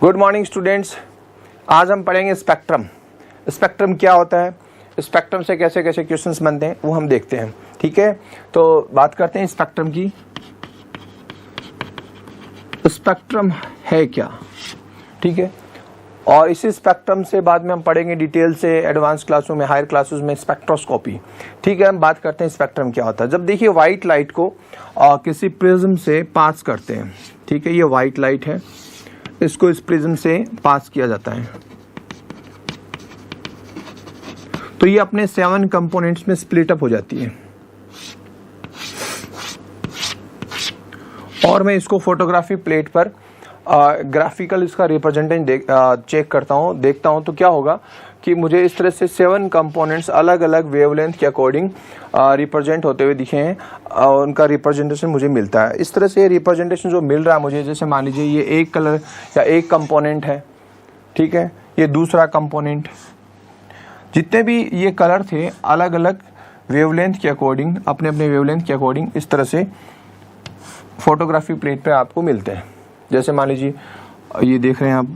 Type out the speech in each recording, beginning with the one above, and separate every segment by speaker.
Speaker 1: Good morning students. आज हम पढ़ेंगे स्पेक्ट्रम। स्पेक्ट्रम क्या होता है, स्पेक्ट्रम से कैसे कैसे क्वेश्चंस बनते हैं वो हम देखते हैं। ठीक है, तो बात करते हैं स्पेक्ट्रम की। स्पेक्ट्रम है क्या, ठीक है, और इसी स्पेक्ट्रम से बाद में हम पढ़ेंगे डिटेल से एडवांस क्लासों में, हायर क्लासेस में स्पेक्ट्रोस्कोपी। ठीक है, हम बात करते हैं स्पेक्ट्रम क्या होता है। जब देखिए व्हाइट लाइट को किसी प्रिज्म से पास करते हैं, ठीक है, ये व्हाइट लाइट है, इसको इस प्रिज्म से पास किया जाता है तो ये अपने 7 कंपोनेंट्स में स्प्लिट अप हो जाती है। और मैं इसको फोटोग्राफी प्लेट पर ग्राफिकल इसका रिप्रेजेंटेशन चेक करता हूँ, देखता हूँ, तो क्या होगा कि मुझे इस तरह से 7 कंपोनेंट्स अलग अलग वेवलेंथ के अकॉर्डिंग रिप्रेजेंट होते हुए दिखे हैं, उनका रिप्रेजेंटेशन मुझे मिलता है। इस तरह से रिप्रेजेंटेशन जो मिल रहा है मुझे, जैसे मान लीजिए ये एक कलर या एक कंपोनेंट है, ठीक है, ये दूसरा कंपोनेंट, जितने भी ये कलर थे अलग अलग वेवलेंथ के अकॉर्डिंग, अपने अपने वेवलेंथ के अकॉर्डिंग इस तरह से फोटोग्राफी प्लेट पे आपको मिलते हैं। जैसे मान लीजिए ये देख रहे हैं आप,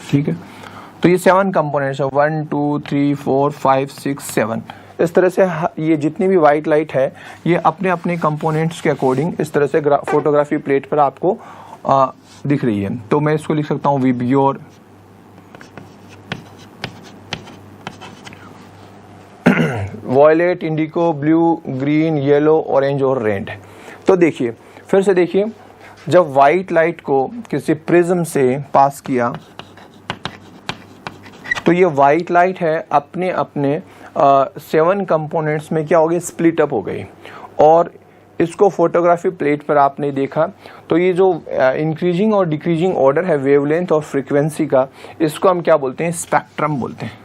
Speaker 1: ठीक है, तो ये 7 कंपोनेंट्स है, 1 2 3 4 5 6 7। इस तरह से ये जितनी भी व्हाइट लाइट है ये अपने अपने कंपोनेंट्स के अकॉर्डिंग इस तरह से फोटोग्राफी प्लेट पर आपको दिख रही है। तो मैं इसको लिख सकता हूँ विबियोर वॉयलेट, इंडिको, ब्लू, ग्रीन, येलो, ऑरेंज और रेड। तो देखिए, फिर से देखिए, जब व्हाइट लाइट को किसी प्रिज्म से पास किया तो ये व्हाइट लाइट है अपने अपने 7 कंपोनेंट्स में क्या हो गई, स्प्लिट अप हो गई। और इसको फोटोग्राफी प्लेट पर आपने देखा तो ये जो इंक्रीजिंग और डिक्रीजिंग ऑर्डर है वेवलेंथ और फ्रीक्वेंसी का, इसको हम क्या बोलते हैं, स्पेक्ट्रम बोलते हैं।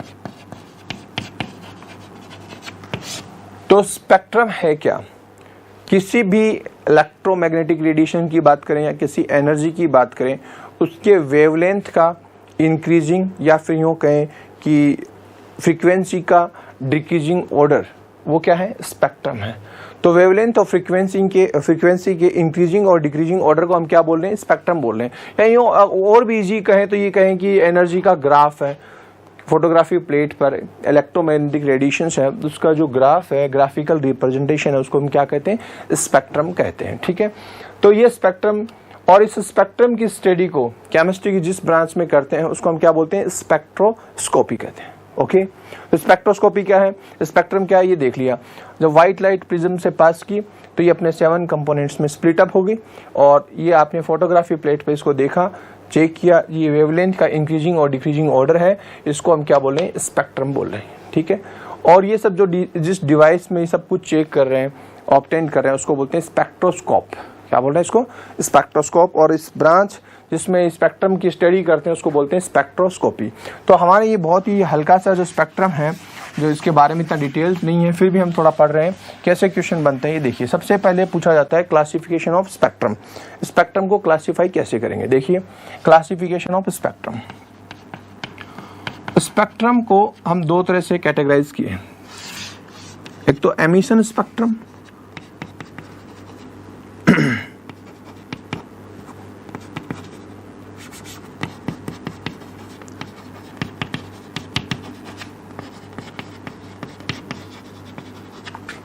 Speaker 1: तो स्पेक्ट्रम है क्या, किसी भी इलेक्ट्रोमैग्नेटिक रेडिएशन की बात करें या किसी एनर्जी की बात करें, उसके वेवलेंथ का इंक्रीजिंग या फिर यूँ कहें कि फ्रीक्वेंसी का डिक्रीजिंग ऑर्डर, वो क्या है, स्पेक्ट्रम है। तो वेवलेंथ और फ्रीक्वेंसी के इंक्रीजिंग और डिक्रीजिंग ऑर्डर को हम क्या बोल रहे हैं, स्पेक्ट्रम बोल रहे हैं। या यूँ और भी इजी कहें तो ये कहें कि एनर्जी का ग्राफ है, फोटोग्राफी प्लेट पर इलेक्ट्रोमैग्नेटिक रेडिएशन है, उसका जो ग्राफ है, ग्राफिकल रिप्रेजेंटेशन है, उसको हम क्या कहते हैं, स्पेक्ट्रम कहते हैं। ठीक है, तो ये स्पेक्ट्रम, और इस स्पेक्ट्रम की स्टडी को केमिस्ट्री की जिस ब्रांच में करते हैं उसको हम क्या बोलते हैं, स्पेक्ट्रोस्कोपी कहते हैं। ओके, तो स्पेक्ट्रोस्कोपी क्या है, स्पेक्ट्रम क्या है, ये देख लिया। जब व्हाइट लाइट प्रिज्म से पास की तो ये अपने 7 कंपोनेंट्स में स्प्लिट अप हो गई, और ये आपने फोटोग्राफी प्लेट पे इसको देखा, चेक किया, ये वेवलेंथ का इंक्रीजिंग और डिक्रीजिंग ऑर्डर है, इसको हम क्या बोल रहे हैं, स्पेक्ट्रम बोल रहे हैं। ठीक है, और ये सब जो जिस डिवाइस में ये सब कुछ चेक कर रहे हैं, ऑब्टेन कर रहे हैं, उसको बोलते हैं स्पेक्ट्रोस्कोप। क्या बोल रहे हैं इसको, स्पेक्ट्रोस्कोप। और इस ब्रांच जिसमें स्पेक्ट्रम की स्टडी करते हैं उसको बोलते हैं स्पेक्ट्रोस्कोपी। तो हमारे ये बहुत ही हल्का सा जो स्पेक्ट्रम है, जो इसके बारे में इतना डिटेल्स नहीं है, फिर भी हम थोड़ा पढ़ रहे हैं कैसे क्वेश्चन बनते हैं। ये देखिए, सबसे पहले पूछा जाता है क्लासिफिकेशन ऑफ स्पेक्ट्रम। स्पेक्ट्रम को क्लासिफाई कैसे करेंगे, देखिए, क्लासिफिकेशन ऑफ स्पेक्ट्रम। स्पेक्ट्रम को हम 2 तरह से कैटेगराइज किए, एक तो एमिशन स्पेक्ट्रम,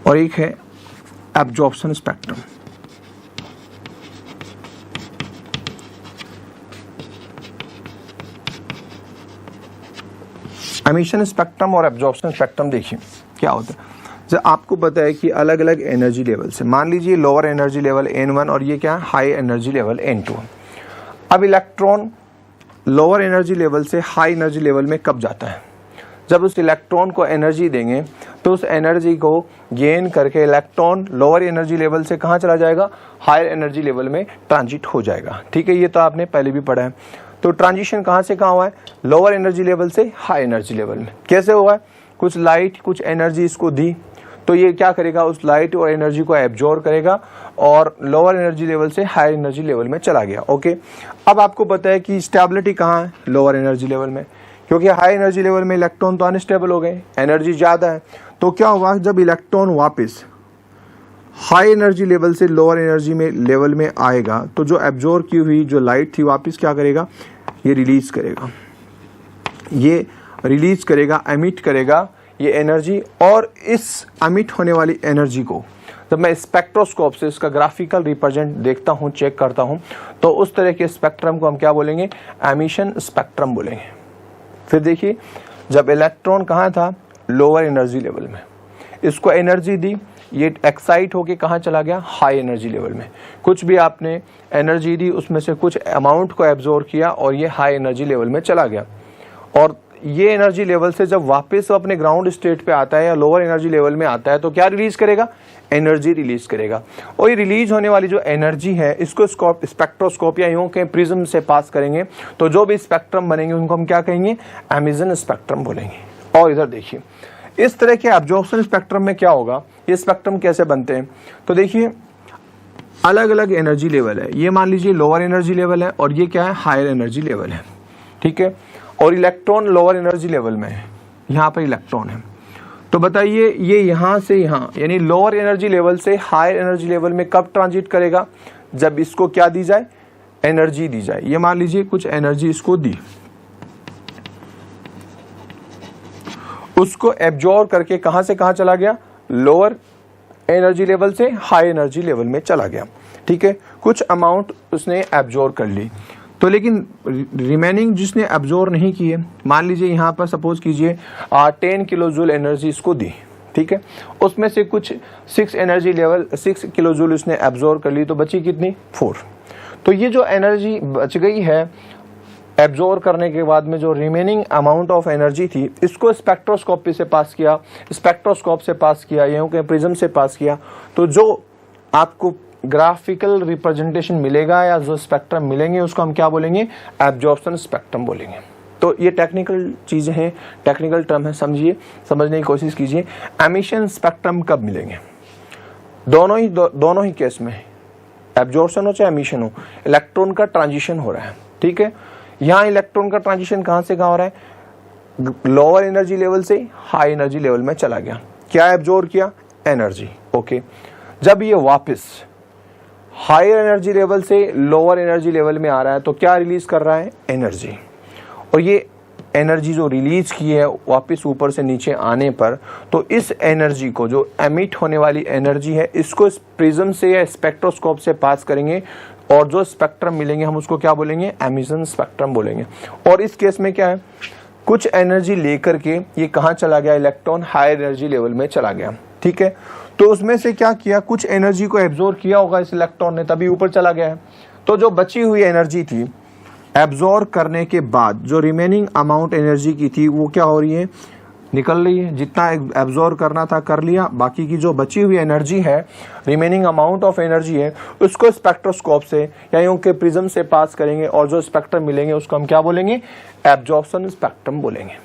Speaker 1: और एक है एब्जॉर्प्शन स्पेक्ट्रम। एमिशन स्पेक्ट्रम और एब्जॉर्प्शन स्पेक्ट्रम देखिए क्या होता है। जब आपको पता है कि अलग अलग एनर्जी लेवल से, मान लीजिए लोअर एनर्जी लेवल N1 और ये क्या है, हाई एनर्जी लेवल N2। अब इलेक्ट्रॉन लोअर एनर्जी लेवल से हाई एनर्जी लेवल में कब जाता है, जब उस इलेक्ट्रॉन को एनर्जी देंगे तो उस एनर्जी को गेन करके इलेक्ट्रॉन लोअर एनर्जी लेवल से कहाँ चला जाएगा, हायर एनर्जी लेवल में ट्रांजिट हो जाएगा। ठीक है, ये तो आपने पहले भी पढ़ा है। तो ट्रांजिशन कहाँ से कहाँ हुआ है, लोअर एनर्जी लेवल से हाई एनर्जी लेवल में। कैसे हुआ है, कुछ लाइट कुछ एनर्जी इसको दी तो ये क्या करेगा, उस लाइट और एनर्जी को एब्जॉर्ब करेगा और लोअर एनर्जी लेवल से हाई एनर्जी लेवल में चला गया। ओके, अब आपको पता है कि स्टेबिलिटी कहाँ है, लोअर एनर्जी लेवल में, क्योंकि हाई एनर्जी लेवल में इलेक्ट्रॉन तो अनस्टेबल हो गए, एनर्जी ज्यादा है। तो क्या होगा, जब इलेक्ट्रॉन वापस हाई एनर्जी लेवल से लोअर एनर्जी में लेवल में आएगा तो जो एब्जॉर्ब की हुई जो लाइट थी वापस क्या करेगा, ये रिलीज करेगा, ये रिलीज करेगा, एमिट करेगा ये एनर्जी। और इस एमिट होने वाली एनर्जी को जब मैं स्पेक्ट्रोस्कोप से इसका ग्राफिकल रिप्रेजेंट देखता हूँ, चेक करता हूँ, तो उस तरह के स्पेक्ट्रम को हम क्या बोलेंगे, एमिशन स्पेक्ट्रम बोलेंगे। फिर देखिए, जब इलेक्ट्रॉन कहाँ था, लोअर एनर्जी लेवल में, इसको एनर्जी दी, ये एक्साइट होके कहाँ चला गया, हाई एनर्जी लेवल में। कुछ भी आपने एनर्जी दी, उसमें से कुछ अमाउंट को एब्जॉर्ब किया और ये हाई एनर्जी लेवल में चला गया। और ये एनर्जी लेवल से जब वापस अपने ग्राउंड स्टेट पे आता है या लोअर एनर्जी लेवल में आता है तो क्या रिलीज करेगा, एनर्जी रिलीज करेगा। और ये रिलीज होने वाली जो एनर्जी है इसको स्पेक्ट्रोस्कोप या यूं के प्रिज्म से पास करेंगे तो जो भी स्पेक्ट्रम बनेंगे उनको हम क्या कहेंगे, एमिशन स्पेक्ट्रम बोलेंगे। और इधर देखिए, इस तरह के एब्जॉर्प्शन स्पेक्ट्रम में क्या होगा, ये स्पेक्ट्रम कैसे बनते हैं, तो देखिए अलग अलग एनर्जी लेवल है। ये मान लीजिए लोअर एनर्जी लेवल है और ये क्या है, हायर एनर्जी लेवल है, ठीक है। और इलेक्ट्रॉन लोअर एनर्जी लेवल में है, यहाँ पर इलेक्ट्रॉन है। तो बताइए ये यहाँ से यहाँ, यानी लोअर एनर्जी लेवल से हायर एनर्जी लेवल में कब ट्रांजिट करेगा, जब इसको क्या दी जाए, एनर्जी दी जाए। ये मान लीजिए कुछ एनर्जी इसको दी, उसको एब्जॉर्ब करके कहां से कहां चला गया, लोअर एनर्जी लेवल से हाई एनर्जी लेवल में चला गया, ठीक है। कुछ अमाउंट उसने एब्जॉर्ब कर ली, तो लेकिन रिमेनिंग जिसने एब्जॉर्ब नहीं की है, मान लीजिए यहाँ पर सपोज कीजिए 10 किलो जूल एनर्जी इसको दी, ठीक है। उसमें से कुछ 6 किलो जूल उसने एब्जॉर्ब कर ली, तो बची कितनी, 4। तो ये जो एनर्जी बच गई है एब्जॉर्ब करने के बाद में, जो रिमेनिंग अमाउंट ऑफ एनर्जी थी, इसको स्पेक्ट्रोस्कोपी से पास किया, स्पेक्ट्रोस्कोप से पास किया, यूं के प्रिज्म से पास किया, तो जो आपको ग्राफिकल रिप्रेजेंटेशन मिलेगा या जो स्पेक्ट्रम मिलेंगे उसको हम क्या बोलेंगे, एब्जॉर्प्शन स्पेक्ट्रम बोलेंगे। तो ये टेक्निकल चीजें हैं, टेक्निकल टर्म है, समझिए, समझने की कोशिश कीजिए। एमिशन स्पेक्ट्रम कब मिलेंगे, दोनों ही केस में, एब्जॉर्प्शन हो चाहे एमिशन हो, इलेक्ट्रॉन का ट्रांजिशन हो रहा है, ठीक है। यहाँ इलेक्ट्रॉन का ट्रांजिशन कहां से कहां हो रहा है, लोअर एनर्जी लेवल से हाई एनर्जी लेवल में चला गया, क्या एब्जॉर्ब किया, एनर्जी, ओके। जब ये वापस हायर एनर्जी लेवल से लोअर एनर्जी लेवल में आ रहा है तो क्या रिलीज कर रहा है, एनर्जी। और ये एनर्जी जो रिलीज की है वापस ऊपर से नीचे आने पर, तो इस एनर्जी को, जो एमिट होने वाली एनर्जी है, इसको इस प्रिज्म से या स्पेक्ट्रोस्कोप से पास करेंगे और जो स्पेक्ट्रम मिलेंगे हम उसको क्या बोलेंगे, एमिशन स्पेक्ट्रम बोलेंगे। और इस केस में क्या है, कुछ एनर्जी लेकर के ये कहां चला गया, इलेक्ट्रॉन हायर एनर्जी लेवल में चला गया, ठीक है। तो उसमें से क्या किया, कुछ एनर्जी को एब्जॉर्ब किया होगा इस इलेक्ट्रॉन ने, तभी ऊपर चला गया है। तो जो बची हुई एनर्जी थी एब्जॉर्ब करने के बाद, जो रिमेनिंग अमाउंट एनर्जी की थी वो क्या हो रही है, निकल रही है। जितना एब्जॉर्ब करना था कर लिया, बाकी की जो बची हुई एनर्जी है, रिमेनिंग अमाउंट ऑफ एनर्जी है, उसको स्पेक्ट्रोस्कोप से या यूं के प्रिज्म से पास करेंगे और जो स्पेक्ट्रम मिलेंगे उसको हम क्या बोलेंगे, एब्जॉर्प्शन स्पेक्ट्रम बोलेंगे।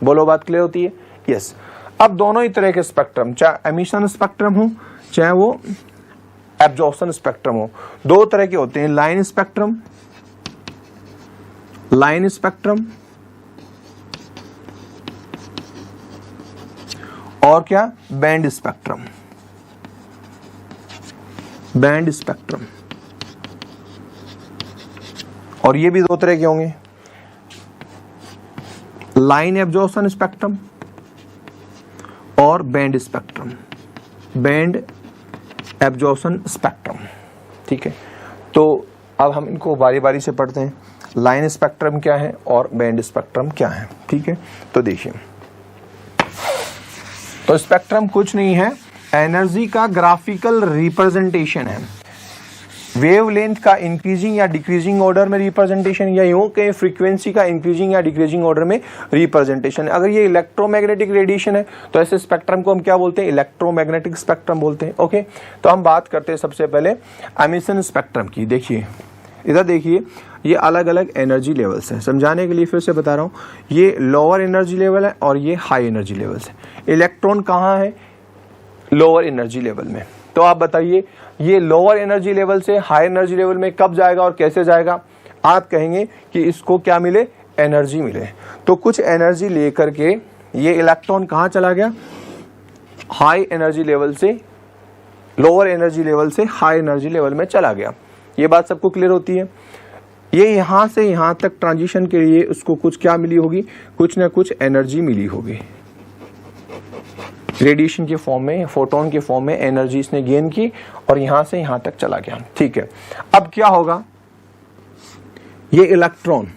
Speaker 1: बोलो, बात क्लियर होती है, यस। अब दोनों ही तरह के स्पेक्ट्रम, चाहे एमिशन स्पेक्ट्रम हो चाहे वो एब्जॉर्प्शन स्पेक्ट्रम हो, दो तरह के होते हैं, लाइन स्पेक्ट्रम, लाइन स्पेक्ट्रम और क्या, बैंड स्पेक्ट्रम, बैंड स्पेक्ट्रम। और ये भी दो तरह के होंगे, लाइन एब्जॉर्प्शन स्पेक्ट्रम और band spectrum, band absorption spectrum, ठीक है। तो अब हम इनको बारी बारी से पढ़ते हैं, लाइन स्पेक्ट्रम क्या है और बैंड स्पेक्ट्रम क्या है, ठीक है। तो देखिए, तो स्पेक्ट्रम कुछ नहीं है, एनर्जी का ग्राफिकल रिप्रेजेंटेशन है। वेवलेंथ का इंक्रीजिंग या डिक्रीजिंग ऑर्डर में रिप्रेजेंटेशन, या यूं कहें फ्रीक्वेंसी का इंक्रीजिंग या डिक्रीजिंग ऑर्डर में रिप्रेजेंटेशन। अगर ये इलेक्ट्रोमैग्नेटिक रेडिएशन है तो ऐसे स्पेक्ट्रम को हम क्या बोलते हैं, इलेक्ट्रोमैग्नेटिक स्पेक्ट्रम बोलते हैं, ओके। तो हम बात करते हैं सबसे पहले एमिशन स्पेक्ट्रम की। देखिए इधर देखिए, ये अलग अलग एनर्जी लेवल्स हैं। समझाने के लिए फिर से बता रहा हूँ, ये लोअर एनर्जी लेवल है और ये हाई एनर्जी लेवल्स है। इलेक्ट्रॉन कहाँ है, लोअर एनर्जी लेवल में। तो आप बताइए, ये लोअर एनर्जी लेवल से हाई एनर्जी लेवल में कब जाएगा और कैसे जाएगा। आप कहेंगे कि इसको क्या मिले, एनर्जी मिले। तो कुछ एनर्जी लेकर के ये इलेक्ट्रॉन कहाँ चला गया, हाई एनर्जी लेवल से लोअर एनर्जी लेवल से हाई एनर्जी लेवल में चला गया। ये बात सबको क्लियर होती है। ये यहां से यहां तक ट्रांजिशन के लिए उसको कुछ क्या मिली होगी, कुछ ना कुछ एनर्जी मिली होगी, रेडिएशन के फॉर्म में, फोटोन के फॉर्म में एनर्जी इसने गेन की और यहां से यहां तक चला गया। ठीक है, अब क्या होगा, ये इलेक्ट्रॉन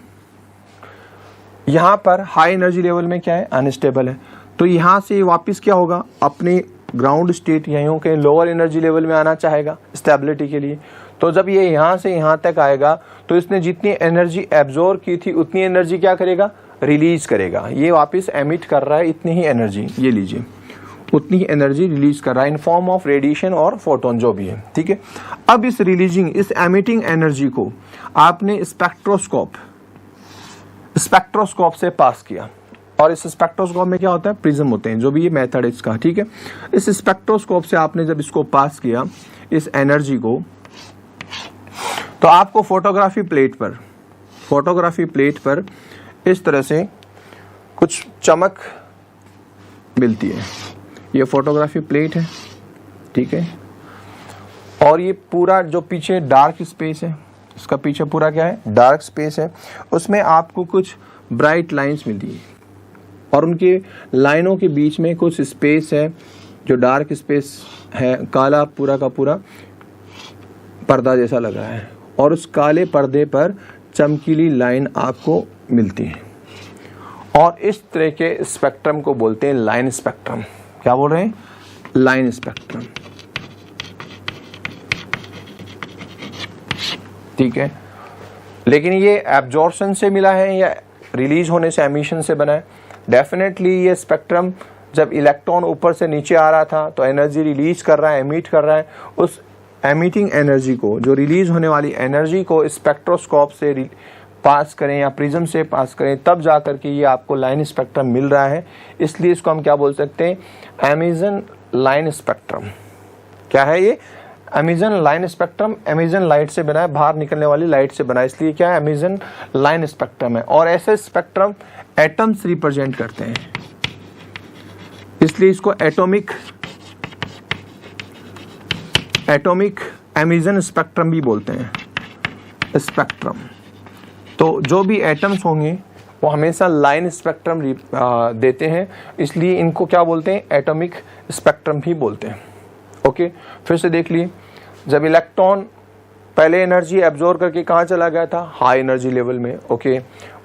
Speaker 1: यहां पर हाई एनर्जी लेवल में क्या है, अनस्टेबल है, तो यहां से वापस क्या होगा, अपने ग्राउंड स्टेट या यूं के लोअर एनर्जी लेवल में आना चाहेगा स्टेबिलिटी के लिए। तो जब ये यहां से यहां तक आएगा तो इसने जितनी एनर्जी एब्जॉर्ब की थी उतनी एनर्जी क्या करेगा, रिलीज करेगा। ये वापस एमिट कर रहा है इतनी ही एनर्जी, ये लीजिए, उतनी ही एनर्जी रिलीज कर रहा है इन फॉर्म ऑफ रेडिएशन और फोटोन जो भी है। ठीक है, अब इस रिलीजिंग, इस एमिटिंग एनर्जी को आपने स्पेक्ट्रोस्कोप से पास किया, और इस स्पेक्ट्रोस्कोप में क्या होता है, प्रिज्म होते हैं, जो भी ये मेथड है इसका। ठीक है, इस स्पेक्ट्रोस्कोप से आपने जब इसको पास किया इस एनर्जी को, तो आपको फोटोग्राफी प्लेट पर इस तरह से कुछ चमक मिलती है। ये फोटोग्राफी प्लेट है, ठीक है, और ये पूरा जो पीछे डार्क स्पेस है, इसका पीछे पूरा क्या है, डार्क स्पेस है, उसमें आपको कुछ ब्राइट लाइंस मिलती है और उनके लाइनों के बीच में कुछ स्पेस है जो डार्क स्पेस है, काला पूरा का पूरा पर्दा जैसा लग रहा है, और उस काले पर्दे पर चमकीली लाइन आपको मिलती है। और इस तरह के स्पेक्ट्रम को बोलते हैं लाइन स्पेक्ट्रम। क्या बोल रहे हैं, लाइन स्पेक्ट्रम। ठीक है, लेकिन ये एब्जॉर्प्शन से मिला है या रिलीज होने से, एमिशन से बना है? डेफिनेटली ये स्पेक्ट्रम जब इलेक्ट्रॉन ऊपर से नीचे आ रहा था तो एनर्जी रिलीज कर रहा है, एमिट कर रहा है, उस एमिटिंग एनर्जी को, जो रिलीज होने वाली एनर्जी को स्पेक्ट्रोस्कोप से पास करें या प्रिज्म से पास करें, तब जाकर के ये आपको लाइन स्पेक्ट्रम मिल रहा है। इसलिए इसको हम क्या बोल सकते हैं, एमिशन लाइन स्पेक्ट्रम। क्या है ये, emission line spectrum. Emission light से बना है, बाहर निकलने वाली लाइट से बना है, इसलिए क्या है, एमिशन लाइन स्पेक्ट्रम है। और ऐसे स्पेक्ट्रम एटम्स रिप्रेजेंट करते हैं, इसलिए इसको एटॉमिक एमिशन स्पेक्ट्रम भी बोलते हैं, स्पेक्ट्रम। तो जो भी एटम्स होंगे वो हमेशा लाइन स्पेक्ट्रम देते हैं, इसलिए इनको क्या बोलते हैं, एटॉमिक स्पेक्ट्रम भी बोलते हैं। ओके, फिर से देख लिए, जब इलेक्ट्रॉन पहले एनर्जी एब्जॉर्ब करके कहाँ चला गया था, हाई एनर्जी लेवल में। ओके,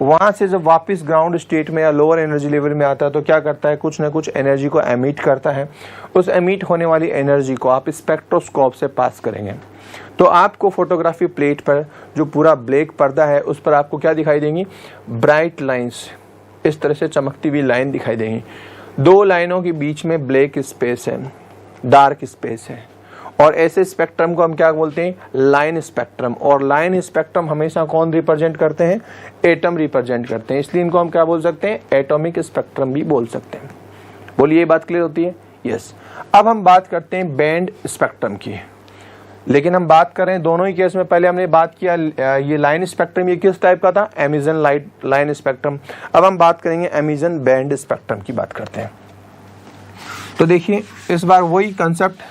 Speaker 1: वहां से जब वापस ग्राउंड स्टेट में या लोअर एनर्जी लेवल में आता है तो क्या करता है, कुछ ना कुछ एनर्जी को एमिट करता है। उस एमिट होने वाली एनर्जी को आप स्पेक्ट्रोस्कोप से पास करेंगे तो आपको फोटोग्राफी प्लेट पर जो पूरा ब्लैक पर्दा है उस पर आपको क्या दिखाई देंगी, ब्राइट लाइंस, इस तरह से चमकती हुई लाइन दिखाई देंगी। दो लाइनों के बीच में ब्लैक स्पेस है, डार्क स्पेस है, और ऐसे स्पेक्ट्रम को हम क्या बोलते हैं, लाइन स्पेक्ट्रम। और लाइन स्पेक्ट्रम हमेशा कौन रिप्रेजेंट करते हैं, एटम रिप्रेजेंट करते हैं, इसलिए इनको हम क्या बोल सकते हैं, एटॉमिक स्पेक्ट्रम भी बोल सकते हैं। बोलिए, ये बात क्लियर होती है? यस। अब हम बात करते हैं बैंड स्पेक्ट्रम की, लेकिन हम बात कर रहे हैं दोनों ही केस में। पहले हमने बात किया ये लाइन स्पेक्ट्रम, ये किस टाइप का था, एमिशन लाइन स्पेक्ट्रम। अब हम बात करेंगे एमिशन बैंड स्पेक्ट्रम की बात करते हैं। तो देखिए, इस बार वही कंसेप्ट,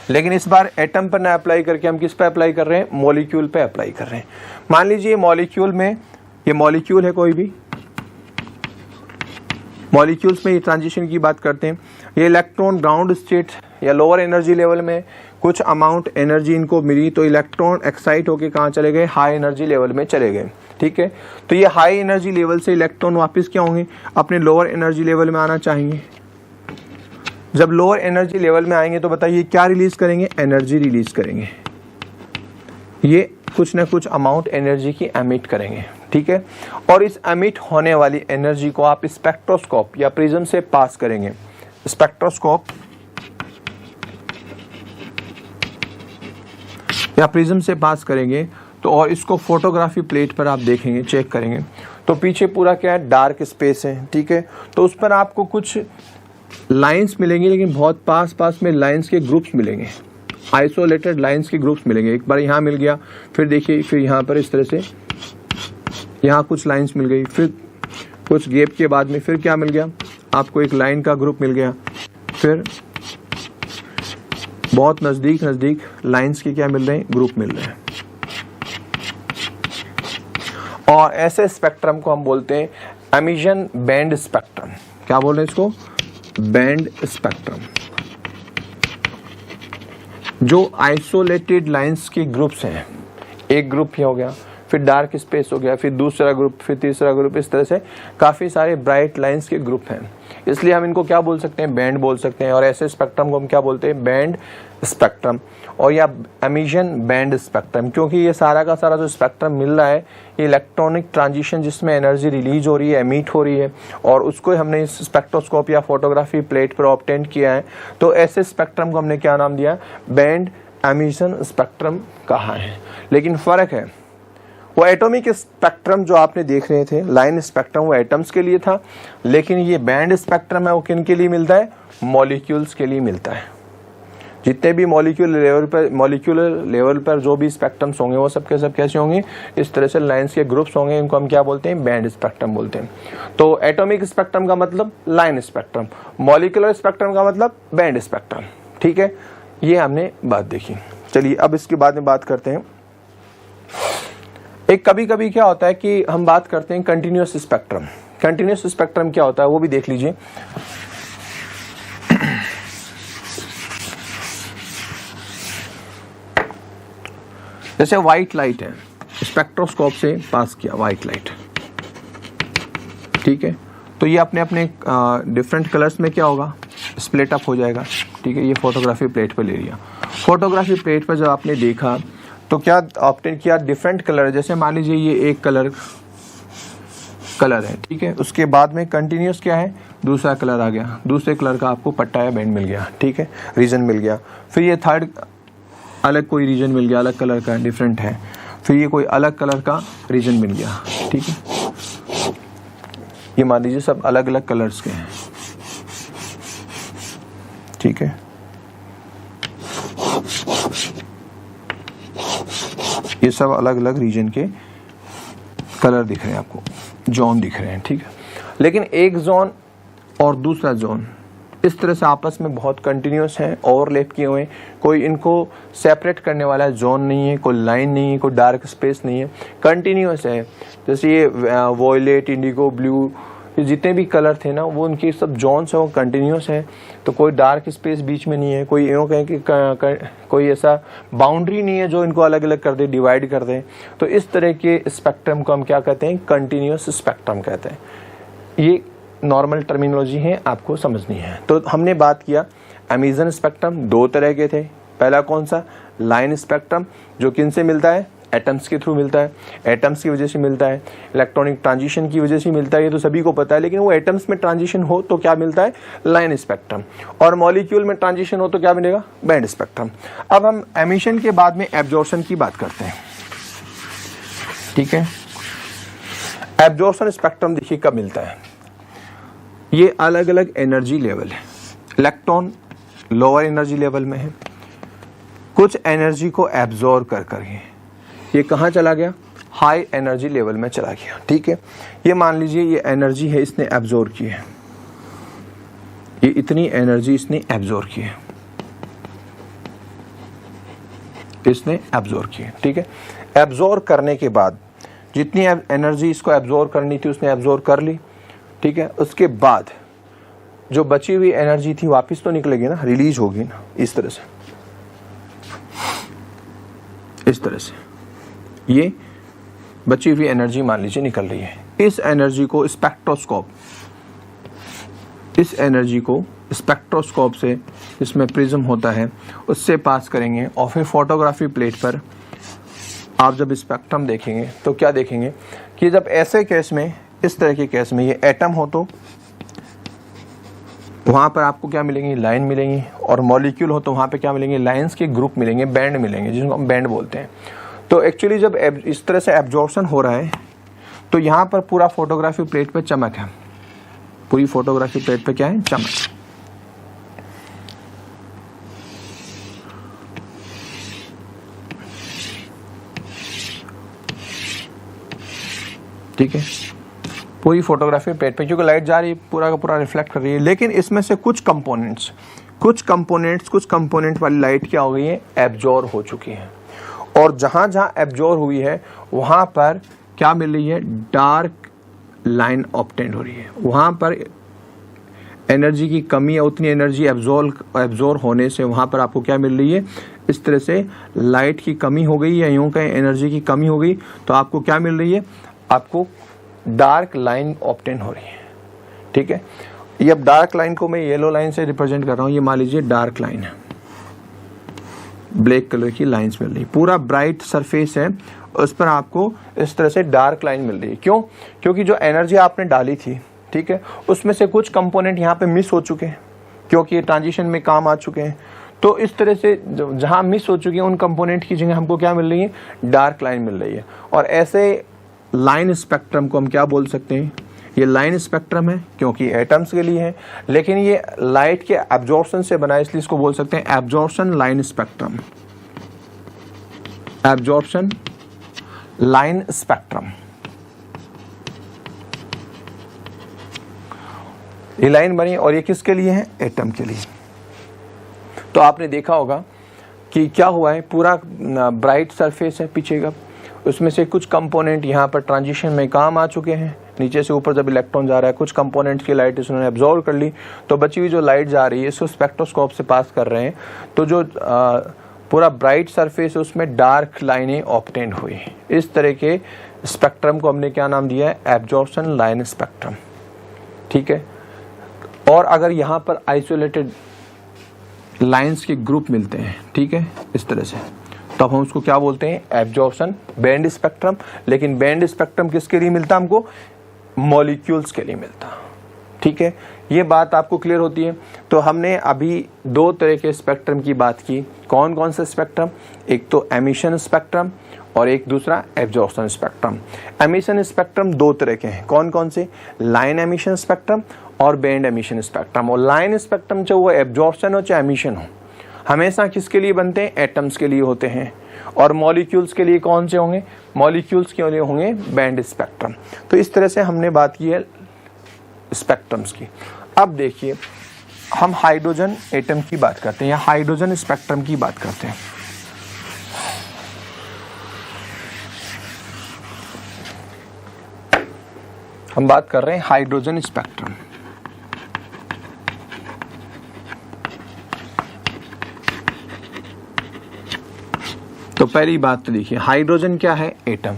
Speaker 1: लेकिन इस बार एटम पर ना अप्लाई करके हम किस पे अप्लाई कर रहे हैं, मॉलिक्यूल पे अप्लाई कर रहे हैं। मान लीजिए मॉलिक्यूल में, ये मॉलिक्यूल है, कोई भी मॉलिक्यूल्स में ये ट्रांजिशन की बात करते हैं। ये इलेक्ट्रॉन ग्राउंड स्टेट या लोअर एनर्जी लेवल में कुछ अमाउंट एनर्जी इनको मिली, तो इलेक्ट्रॉन एक्साइट होके कहाँ चले गए, हाई एनर्जी लेवल में चले गए। ठीक है, तो ये हाई एनर्जी लेवल से इलेक्ट्रॉन वापस क्या होंगे, अपने लोअर एनर्जी लेवल में आना चाहेंगे। जब लोअर एनर्जी लेवल में आएंगे तो बताइए क्या रिलीज करेंगे, एनर्जी रिलीज करेंगे। ये कुछ ना कुछ अमाउंट एनर्जी की एमिट करेंगे। ठीक है, और इस एमिट होने वाली एनर्जी को आप स्पेक्ट्रोस्कोप या प्रिज्म से पास करेंगे। स्पेक्ट्रोस्कोप या प्रिज्म से पास करेंगे तो, और इसको फोटोग्राफी प्लेट पर आप देखेंगे, चेक करेंगे तो पीछे पूरा क्या है, डार्क स्पेस है। ठीक है, तो उस पर आपको कुछ लाइंस मिलेंगी, लेकिन बहुत पास पास में लाइंस के ग्रुप्स मिलेंगे, आइसोलेटेड लाइंस के ग्रुप्स मिलेंगे। एक बार यहाँ मिल गया, फिर देखिए, फिर यहाँ पर इस तरह से यहाँ कुछ लाइंस मिल गई, फिर कुछ गैप के बाद में फिर क्या मिल गया, आपको एक लाइन का ग्रुप मिल गया, फिर बहुत नजदीक नजदीक लाइंस के क्या मिल रहे हैं, ग्रुप मिल रहे हैं। और ऐसे स्पेक्ट्रम को हम बोलते हैं एमिशन बैंड स्पेक्ट्रम। क्या बोल रहे हैं इसको, बैंड स्पेक्ट्रम। जो आइसोलेटेड लाइंस के ग्रुप्स हैं, एक ग्रुप ही हो गया, फिर डार्क स्पेस हो गया, फिर दूसरा ग्रुप, फिर तीसरा ग्रुप, इस तरह से काफी सारे ब्राइट लाइंस के ग्रुप हैं, इसलिए हम इनको क्या बोल सकते हैं, बैंड बोल सकते हैं। और ऐसे स्पेक्ट्रम को हम क्या बोलते हैं, बैंड स्पेक्ट्रम और या एमिशन बैंड स्पेक्ट्रम, क्योंकि ये सारा का सारा जो स्पेक्ट्रम मिल रहा है ये इलेक्ट्रॉनिक ट्रांजिशन जिसमें एनर्जी रिलीज हो रही है, एमिट हो रही है, और उसको हमने इस स्पेक्ट्रोस्कोप या फोटोग्राफी प्लेट पर ऑब्टेन किया है। तो ऐसे स्पेक्ट्रम को हमने क्या नाम दिया, बैंड एमिशन स्पेक्ट्रम कहा है। लेकिन फर्क है, वो एटॉमिक स्पेक्ट्रम जो आपने देख रहे थे, लाइन स्पेक्ट्रम, वो एटम्स के लिए था, लेकिन ये बैंड स्पेक्ट्रम है वो किन के लिए मिलता है, मॉलिक्यूल्स के लिए मिलता है। जितने भी मॉलिक्यूलर लेवल पर जो भी स्पेक्ट्रम्स होंगे वो सब के सब कैसे होंगे, इस तरह से लाइंस के ग्रुप्स होंगे, इनको हम क्या बोलते हैं, बैंड स्पेक्ट्रम बोलते हैं। तो एटॉमिक स्पेक्ट्रम का मतलब लाइन स्पेक्ट्रम, मॉलिक्यूलर स्पेक्ट्रम का मतलब बैंड स्पेक्ट्रम। ठीक है, ये हमने बात देखी। चलिए अब इसके बाद में बात करते हैं, एक कभी कभी क्या होता है कि हम बात करते हैं कंटिन्यूअस स्पेक्ट्रम। कंटिन्यूअस स्पेक्ट्रम क्या होता है वो भी देख लीजिए। जैसे व्हाइट लाइट है, स्पेक्ट्रोस्कोप से पास किया व्हाइट लाइट, ठीक है, तो ये अपने अपने डिफरेंट कलर्स में क्या होगा, स्प्लिट अप हो जाएगा। ठीक है, ये फोटोग्राफी प्लेट पर ले लिया, फोटोग्राफी प्लेट पर जब आपने देखा तो क्या ऑब्टेन किया, डिफरेंट कलर। जैसे मान लीजिए ये एक कलर है, ठीक है, उसके बाद में कंटिन्यूस क्या है, दूसरा कलर आ गया, दूसरे कलर का आपको पट्टा या बैंड मिल गया, ठीक है, रीजन मिल गया। फिर ये थर्ड अलग कोई रीजन मिल गया, अलग कलर का डिफरेंट है, फिर ये कोई अलग कलर का रीजन मिल गया, ठीक है। ये मान लीजिए सब अलग अलग कलर्स के हैं, ठीक है। ये सब अलग अलग रीजन के कलर दिख रहे हैं आपको, जोन दिख रहे हैं, ठीक है। लेकिन एक जोन और दूसरा जोन इस तरह से आपस में बहुत कंटिन्यूस हैं, ओवरलैप किए हुए हैं, कोई इनको सेपरेट करने वाला जोन नहीं है, कोई लाइन नहीं है, कोई डार्क स्पेस नहीं है, कंटिन्यूस है। जैसे ये वॉयलेट, इंडिगो, ब्लू, ये जितने भी कलर थे ना, वो उनके सब जोन्स हैं, वो कंटिन्यूस है, तो कोई डार्क स्पेस बीच में नहीं है, कोई यूँ कहें कि कोई ऐसा बाउंड्री नहीं है जो इनको अलग अलग कर दे, डिवाइड कर दे। तो इस तरह के स्पेक्ट्रम को हम क्या कहते हैं, कंटिन्यूस स्पेक्ट्रम कहते हैं। ये नॉर्मल टर्मिनोलॉजी है, आपको समझनी है। तो हमने बात किया एमिशन स्पेक्ट्रम दो तरह के थे। पहला कौन सा, लाइन स्पेक्ट्रम, जो किन से मिलता है, एटम्स के थ्रू मिलता है, एटम्स की वजह से मिलता है, इलेक्ट्रॉनिक ट्रांजिशन की वजह से मिलता है, ये तो सभी को पता है। लेकिन वो एटम्स में ट्रांजिशन हो तो क्या मिलता है, लाइन स्पेक्ट्रम, और मॉलिक्यूल में ट्रांजिशन हो तो क्या मिलेगा, बैंड स्पेक्ट्रम। अब हम एमिशन के बाद में एब्जॉर्प्शन की बात करते हैं, ठीक है। एब्जॉर्प्शन स्पेक्ट्रम देखिए कब मिलता है, ये अलग अलग एनर्जी लेवल है। इलेक्ट्रॉन लोअर एनर्जी लेवल में है, कुछ एनर्जी को एब्जॉर्ब कर करके ये कहाँ चला गया, हाई एनर्जी लेवल में चला गया, ठीक है। ये मान लीजिए ये एनर्जी है, इसने एब्जॉर्ब की है, ये इतनी एनर्जी इसने एब्जॉर्ब की है, इसने एब्जॉर्ब की है, ठीक है। एब्जॉर्ब करने के बाद जितनी एनर्जी इसको एब्जॉर्ब करनी थी उसने एब्जॉर्ब कर ली, ठीक है। उसके बाद जो बची हुई एनर्जी थी वापस तो निकलेगी ना, रिलीज होगी ना, इस तरह से, इस तरह से ये बची हुई एनर्जी मान लीजिए निकल रही है। इस एनर्जी को स्पेक्ट्रोस्कोप, इस एनर्जी को स्पेक्ट्रोस्कोप से, इसमें प्रिज्म होता है, उससे पास करेंगे और फिर फोटोग्राफी प्लेट पर आप जब स्पेक्ट्रम देखेंगे तो क्या देखेंगे कि जब ऐसे केस में, इस तरह के केस में ये एटम हो तो वहां पर आपको क्या मिलेंगी, लाइन मिलेंगी, और मॉलिक्यूल हो तो वहां पे क्या मिलेंगे, लाइंस के ग्रुप मिलेंगे, बैंड मिलेंगे, जिसको हम बैंड बोलते हैं। तो एक्चुअली जब इस तरह से एब्जॉर्प्शन हो रहा है तो यहाँ पर पूरा फोटोग्राफी प्लेट पे चमक है, पूरी फोटोग्राफी प्लेट पे क्या है, चमक। ठीक है, पूरी फोटोग्राफी प्लेट पे, क्योंकि लाइट जा रही है, पूरा का पूरा रिफ्लेक्ट कर रही है। लेकिन इसमें से कुछ कंपोनेंट्स, कुछ कंपोनेंट वाली लाइट क्या हो गई है, एब्जॉर्ब हो चुकी है, और जहां जहां एब्जॉर्ब हुई है वहां पर क्या मिल रही है, डार्क लाइन ऑब्टेन हो रही है। वहां पर एनर्जी की कमी है, उतनी एनर्जी एब्जॉर्ब होने से वहां पर आपको क्या मिल रही है, इस तरह से लाइट की कमी हो गई या यूं कहें एनर्जी की कमी हो गई, तो आपको क्या मिल रही है, आपको डार्क लाइन ऑब्टेन हो रही है। ठीक है, ये अब डार्क लाइन को मैं येलो लाइन से रिप्रेजेंट कर रहा हूं। ये मान लीजिए डार्क लाइन है, ब्लैक कलर की लाइंस मिल रही, पूरा ब्राइट सरफेस है, उस पर आपको इस तरह से डार्क लाइन मिल रही है। क्यों? क्योंकि जो एनर्जी आपने डाली थी, ठीक है, उसमें से कुछ कंपोनेंट यहाँ पे मिस हो चुके हैं, क्योंकि ये ट्रांजिशन में काम आ चुके हैं। तो इस तरह से जहां मिस हो चुकी है उन कंपोनेंट की जगह हमको क्या मिल रही है, डार्क लाइन मिल रही है। और ऐसे लाइन स्पेक्ट्रम को हम क्या बोल सकते हैं, ये लाइन स्पेक्ट्रम है क्योंकि एटम्स के लिए है, लेकिन ये लाइट के एब्जॉर्प्शन से बना है, इसलिए इसको बोल सकते हैं absorption line spectrum. Absorption line spectrum, ये लाइन बनी और ये किसके लिए है, एटम के लिए। तो आपने देखा होगा कि क्या हुआ है, पूरा ब्राइट सरफेस है पीछे का, उसमें से कुछ कंपोनेंट यहाँ पर ट्रांजिशन में काम आ चुके हैं, नीचे से ऊपर जब इलेक्ट्रॉन जा रहा है, कुछ कंपोनेंट्स की लाइट इसने एब्जॉर्ब कर ली, तो बची हुई जो लाइट जा रही है इसको स्पेक्ट्रोस्कोप से पास कर रहे हैं, तो जो पूरा ब्राइट सरफेस है उसमें डार्क लाइनें ऑब्टेन हुई। इस तरह के स्पेक्ट्रम को हमने क्या नाम दिया है, एब्जॉर्प्शन लाइन स्पेक्ट्रम। ठीक है, और अगर यहाँ पर आइसोलेटेड लाइंस के ग्रुप मिलते हैं, ठीक है, इस तरह से, तब हम उसको क्या बोलते हैं, एब्जॉर्प्शन बैंड स्पेक्ट्रम। लेकिन बैंड स्पेक्ट्रम किसके लिए मिलता, हमको मॉलिक्यूल्स के लिए मिलता। ठीक है, ये बात आपको क्लियर होती है। तो हमने अभी दो तरह के स्पेक्ट्रम की बात की। कौन कौन से स्पेक्ट्रम, एक तो एमिशन स्पेक्ट्रम और एक दूसरा एब्जॉर्प्शन स्पेक्ट्रम। एमिशन स्पेक्ट्रम दो तरह के हैं, कौन कौन से, लाइन एमिशन स्पेक्ट्रम और बैंड एमिशन स्पेक्ट्रम। और लाइन स्पेक्ट्रम चाहे वो एब्जॉर्प्शन हो चाहे एमिशन हो, हमेशा किसके लिए बनते हैं, एटम्स के लिए होते हैं। और मॉलिक्यूल्स के लिए कौन से होंगे, मॉलिक्यूल्स के लिए होंगे बैंड स्पेक्ट्रम। तो इस तरह से हमने बात की है स्पेक्ट्रम्स की। अब देखिए हम हाइड्रोजन एटम की बात करते हैं या हाइड्रोजन स्पेक्ट्रम की बात करते हैं। हम बात कर रहे हैं हाइड्रोजन स्पेक्ट्रम। तो पहली बात तो देखिए, हाइड्रोजन क्या है, एटम।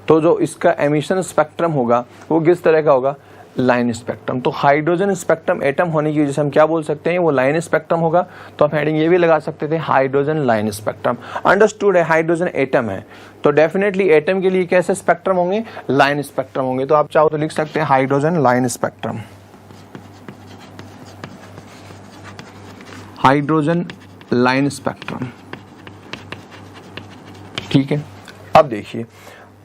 Speaker 1: तो जो इसका एमिशन स्पेक्ट्रम होगा वो किस तरह का होगा, लाइन स्पेक्ट्रम। तो हाइड्रोजन स्पेक्ट्रम एटम होने की वजह से हम क्या बोल सकते हैं, वो लाइन स्पेक्ट्रम होगा। तो हम हेडिंग ये भी लगा सकते थे, हाइड्रोजन लाइन स्पेक्ट्रम। अंडरस्टूड है, हाइड्रोजन एटम है तो डेफिनेटली एटम के लिए कैसे स्पेक्ट्रम होंगे, लाइन स्पेक्ट्रम होंगे। तो आप चाहो तो लिख सकते हैं hydrogen line spectrum, hydrogen line spectrum. ठीक है, अब देखिए,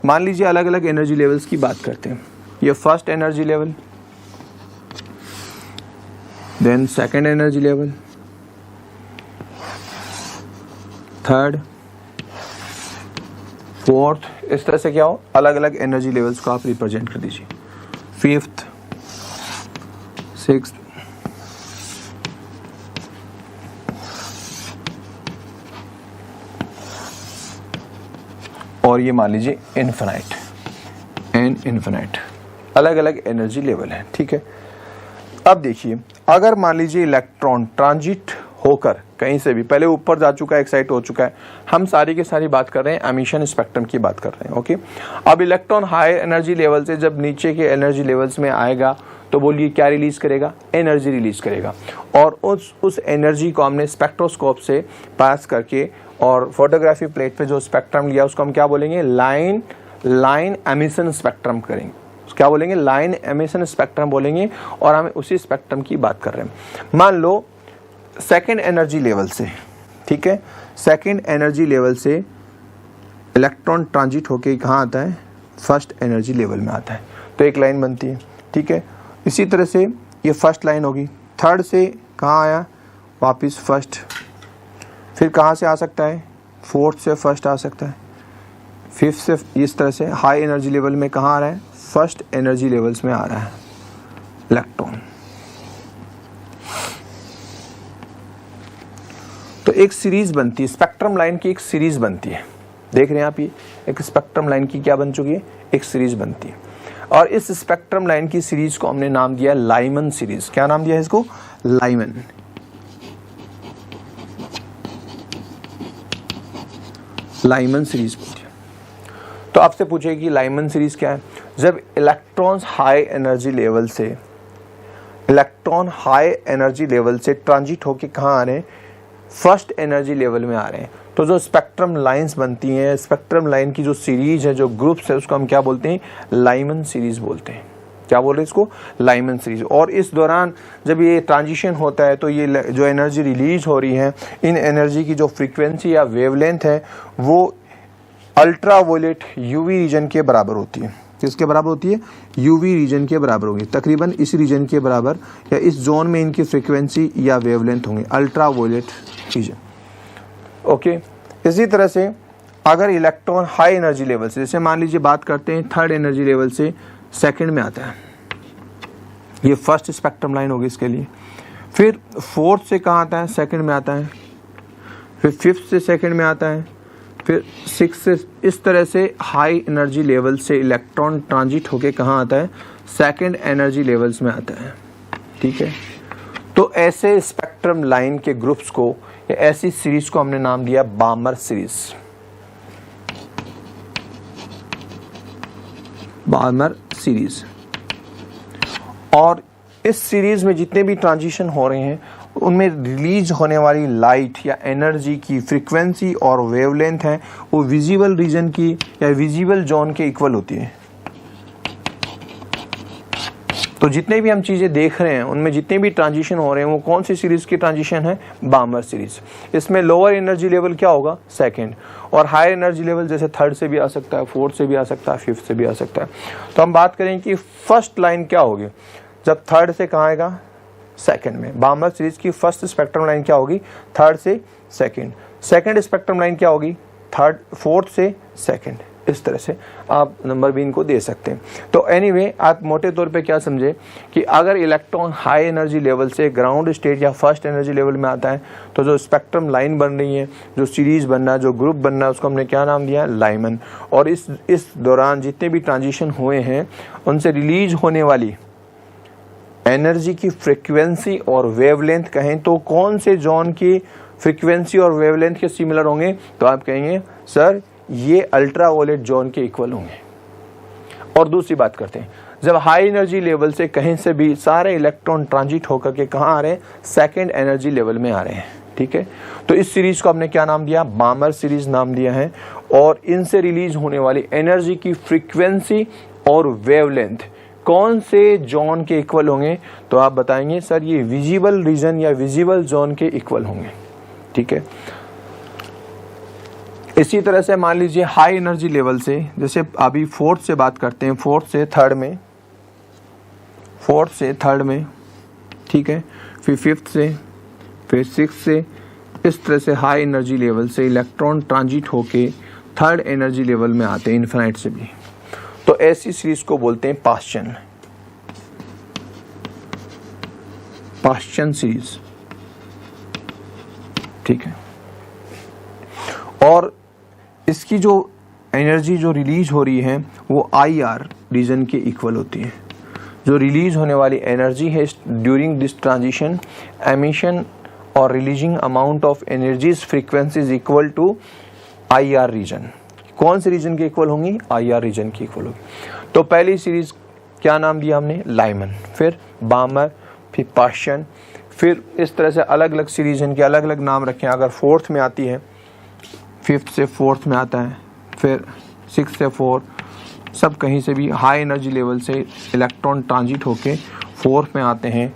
Speaker 1: मान लीजिए अलग अलग एनर्जी लेवल्स की बात करते हैं। ये first energy level, then second energy level, third, fourth, इस तरह से क्या हो, अलग अलग एनर्जी लेवल्स को आप रिप्रेजेंट कर दीजिए। फिफ्थ, सिक्स्थ, और ये मान लीजिए इन्फिनाइट एंड इन्फिनाइट, अलग अलग एनर्जी लेवल है। ठीक है, अब देखिए, अगर मान लीजिए इलेक्ट्रॉन ट्रांजिट होकर कहीं से भी, पहले ऊपर जा चुका है, एक्साइट हो चुका है, हम सारी की सारी बात कर रहे हैं एमिशन स्पेक्ट्रम की बात कर रहे हैं। ओके, अब इलेक्ट्रॉन हाई एनर्जी लेवल से जब नीचे के एनर्जी लेवल्स में आएगा तो बोलिए क्या रिलीज करेगा, एनर्जी रिलीज करेगा। और उस एनर्जी को हमने स्पेक्ट्रोस्कोप से पास करके और फोटोग्राफी प्लेट पे जो स्पेक्ट्रम लिया उसको हम क्या बोलेंगे, लाइन एमिशन स्पेक्ट्रम करेंगे। क्या बोलेंगे, लाइन एमिशन स्पेक्ट्रम बोलेंगे। और हम उसी स्पेक्ट्रम की बात कर रहे हैं। मान लो सेकेंड एनर्जी लेवल से, ठीक है, सेकेंड एनर्जी लेवल से इलेक्ट्रॉन ट्रांजिट होके कहाँ आता है, फर्स्ट एनर्जी लेवल में आता है, तो एक लाइन बनती है। ठीक है, इसी तरह से ये फर्स्ट लाइन होगी। थर्ड से कहाँ आया, वापस फर्स्ट, फिर कहाँ से आ सकता है, फोर्थ से फर्स्ट आ सकता है, फिफ्थ से, इस तरह से हाई एनर्जी लेवल में कहाँ आ रहा है, फर्स्ट एनर्जी लेवल्स में आ रहा है इलेक्ट्रॉन। तो एक सीरीज बनती है, स्पेक्ट्रम लाइन की एक सीरीज बनती है। देख रहे हैं आप, ये एक स्पेक्ट्रम लाइन की क्या बन चुकी है, एक सीरीज बनती है। और इस स्पेक्ट्रम लाइन की सीरीज को हमने नाम दिया लाइमन सीरीज। क्या नाम दिया है इसको, लाइमन। लाइमन सीरीज बोलती है। तो आपसे पूछेगी कि लाइमन सीरीज क्या है। जब इलेक्ट्रॉन्स हाई एनर्जी लेवल से, इलेक्ट्रॉन हाई एनर्जी लेवल से ट्रांजिट होके कहाँ आ रहे हैं, फर्स्ट एनर्जी लेवल में आ रहे हैं, तो जो स्पेक्ट्रम लाइंस बनती हैं, स्पेक्ट्रम लाइन की जो सीरीज है, जो ग्रुप्स है, उसको हम क्या बोलते हैं, लाइमन सीरीज बोलते हैं। क्या बोल रहे हैं इसको, लाइमन सीरीज। और इस दौरान जब ये ट्रांजिशन होता है तो ये जो एनर्जी रिलीज हो रही है, इन एनर्जी की जो फ्रीक्वेंसी या वेवलेंथ है वो अल्ट्रावायलेट यूवी रीजन के बराबर होती है। किसके बराबर होती है, यूवी रीजन के बराबर होगी, तकरीबन इस रीजन के बराबर, या इस जोन में इनकी फ्रीक्वेंसी या वेवलेंथ होंगे, अल्ट्रावायलेट रीजन। ओके, इसी तरह से अगर इलेक्ट्रॉन हाई एनर्जी लेवल से, जैसे मान लीजिए बात करते हैं थर्ड एनर्जी लेवल से सेकंड में आता है, ये फर्स्ट स्पेक्ट्रम लाइन होगी इसके लिए। फिर फोर्थ से कहाँ आता है, सेकंड में आता है। फिर फिफ्थ से सेकंड में आता है। फिर सिक्स से, इस तरह से हाई एनर्जी लेवल से इलेक्ट्रॉन ट्रांजिट होके कहाँ आता है, सेकंड एनर्जी लेवल्स में आता है। ठीक है, तो ऐसे स्पेक्ट्रम लाइन के ग्रुप्स को या ऐसी सीरीज को हमने नाम दिया बामर सीरीज। बामर सीरीज। और इस सीरीज में जितने भी ट्रांजिशन हो रहे हैं उनमें रिलीज होने वाली लाइट या एनर्जी की फ्रीक्वेंसी और वेवलेंथ है वो विजिबल रीजन की या विजिबल जोन के इक्वल होती है। तो जितने भी हम चीजें देख रहे हैं उनमें जितने भी ट्रांजिशन हो रहे हैं वो कौन सी सीरीज की ट्रांजिशन है, बामर सीरीज। इसमें लोअर एनर्जी लेवल क्या होगा, सेकंड, और हाई एनर्जी लेवल जैसे थर्ड से भी आ सकता है, फोर्थ से भी आ सकता है, फिफ्थ से भी आ सकता है। तो हम बात करें कि फर्स्ट लाइन क्या होगी, जब थर्ड से कहाँ आएगा, सेकंड में। बामर सीरीज की फर्स्ट स्पेक्ट्रम लाइन क्या होगी, थर्ड से सेकंड। सेकंड स्पेक्ट्रम लाइन क्या होगी, थर्ड, फोर्थ से सेकंड। इस तरह से आप नंबर भी इनको दे सकते हैं। तो एनीवे, आप मोटे तौर पे क्या समझे कि अगर इलेक्ट्रॉन हाई एनर्जी लेवल से ग्राउंड स्टेट या फर्स्ट एनर्जी लेवल में आता है तो जो स्पेक्ट्रम लाइन बन रही है, जो सीरीज बनना है, जो ग्रुप बनना है, उसको हमने क्या नाम दिया, लाइमन। और इस दौरान जितने भी ट्रांजिशन हुए हैं उनसे रिलीज होने वाली एनर्जी की फ्रीक्वेंसी और वेवलेंथ कहें तो कौन से जोन की फ्रीक्वेंसी और वेवलेंथ के सिमिलर होंगे, तो आप कहेंगे सर ये अल्ट्रावायलेट जोन के इक्वल होंगे। और दूसरी बात करते हैं, जब हाई एनर्जी लेवल से कहीं से भी सारे इलेक्ट्रॉन ट्रांजिट होकर के कहाँ आ रहे हैं, सेकेंड एनर्जी लेवल में आ रहे हैं। ठीक है, तो इस सीरीज को हमने क्या नाम दिया, बामर सीरीज नाम दिया है। और इनसे रिलीज होने वाली एनर्जी की फ्रीक्वेंसी और वेवलेंथ कौन से जोन के इक्वल होंगे, तो आप बताएंगे सर ये विजिबल रीजन या विजिबल जोन के इक्वल होंगे। ठीक है, इसी तरह से मान लीजिए हाई एनर्जी लेवल से, जैसे अभी फोर्थ से बात करते हैं, फोर्थ से थर्ड में, फोर्थ से थर्ड में, ठीक है, फिर फिफ्थ से, फिर सिक्स्थ से, इस तरह से हाई एनर्जी लेवल से इलेक्ट्रॉन ट्रांजिट होके थर्ड एनर्जी लेवल में आते हैं, इनफिनाइट से भी। तो ऐसी सीरीज को बोलते हैं पाश्चन, पाश्चन सीरीज। ठीक है, और इसकी जो एनर्जी जो रिलीज हो रही है वो IR रीजन के इक्वल होती है। जो रिलीज होने वाली एनर्जी है ड्यूरिंग दिस ट्रांजिशन, एमिशन और releasing amount of energies frequency is equal to IR region. कौन से रीजन के इक्वल होंगी, IR रीजन की इक्वल होगी। तो पहली सीरीज क्या नाम दिया हमने, लाइमन, फिर बामर, फिर पाश्चन, फिर इस तरह से अलग अलग सीरीज इनके अलग अलग नाम रखें। अगर फोर्थ में आती है, फिफ्थ से फोर्थ में आता है, फिर सिक्स से फोर्थ, सब कहीं से भी हाई एनर्जी लेवल से इलेक्ट्रॉन ट्रांजिट होके फोर्थ में आते हैं,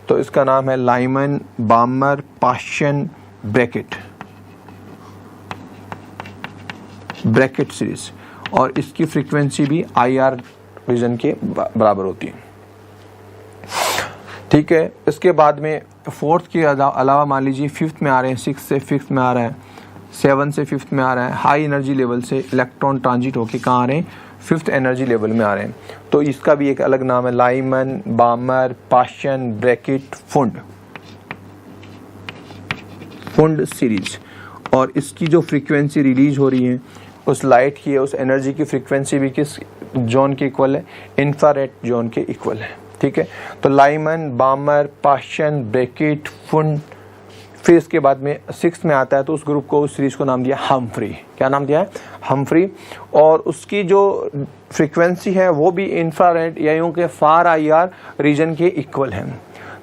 Speaker 1: तो इसका नाम है लाइमन, बामर, पाश्चन, ब्रैकेट, ब्रैकेट सीरीज। और इसकी फ्रीक्वेंसी भी IR रीजन के बराबर होती है। ठीक है, इसके बाद में फोर्थ के अलावा मान लीजिए फिफ्थ में आ रहे हैं, सिक्स से फिफ्थ में आ रहा है, सेवन से फिफ्थ में आ रहा है, हाई एनर्जी लेवल से इलेक्ट्रॉन ट्रांजिट होके कहाँ आ रहे हैं, फिफ्थ एनर्जी लेवल में आ रहे हैं। तो इसका भी एक अलग नाम है, लाइमन, बामर, पाश्चन, ब्रैकेट, फुंड, फुंड सीरीज, और इसकी जो फ्रीक्वेंसी रिलीज हो रही है उस लाइट की, उस एनर्जी की फ्रीक्वेंसी भी किस जोन के इक्वल है? इंफ्रारेड जोन के इक्वल है। ठीक है, तो लाइमन, बामर, पाश्चन, ब्रैकेट, फुंड, फिर इसके बाद में 6th में आता है तो उस ग्रुप को, उस सीरीज को नाम दिया हम्फ्री। क्या नाम दिया है? हम्फ्री। और उसकी जो फ्रीक्वेंसी है वो भी इंफ्रारेड या यूं के फार IR रीजन के इक्वल है।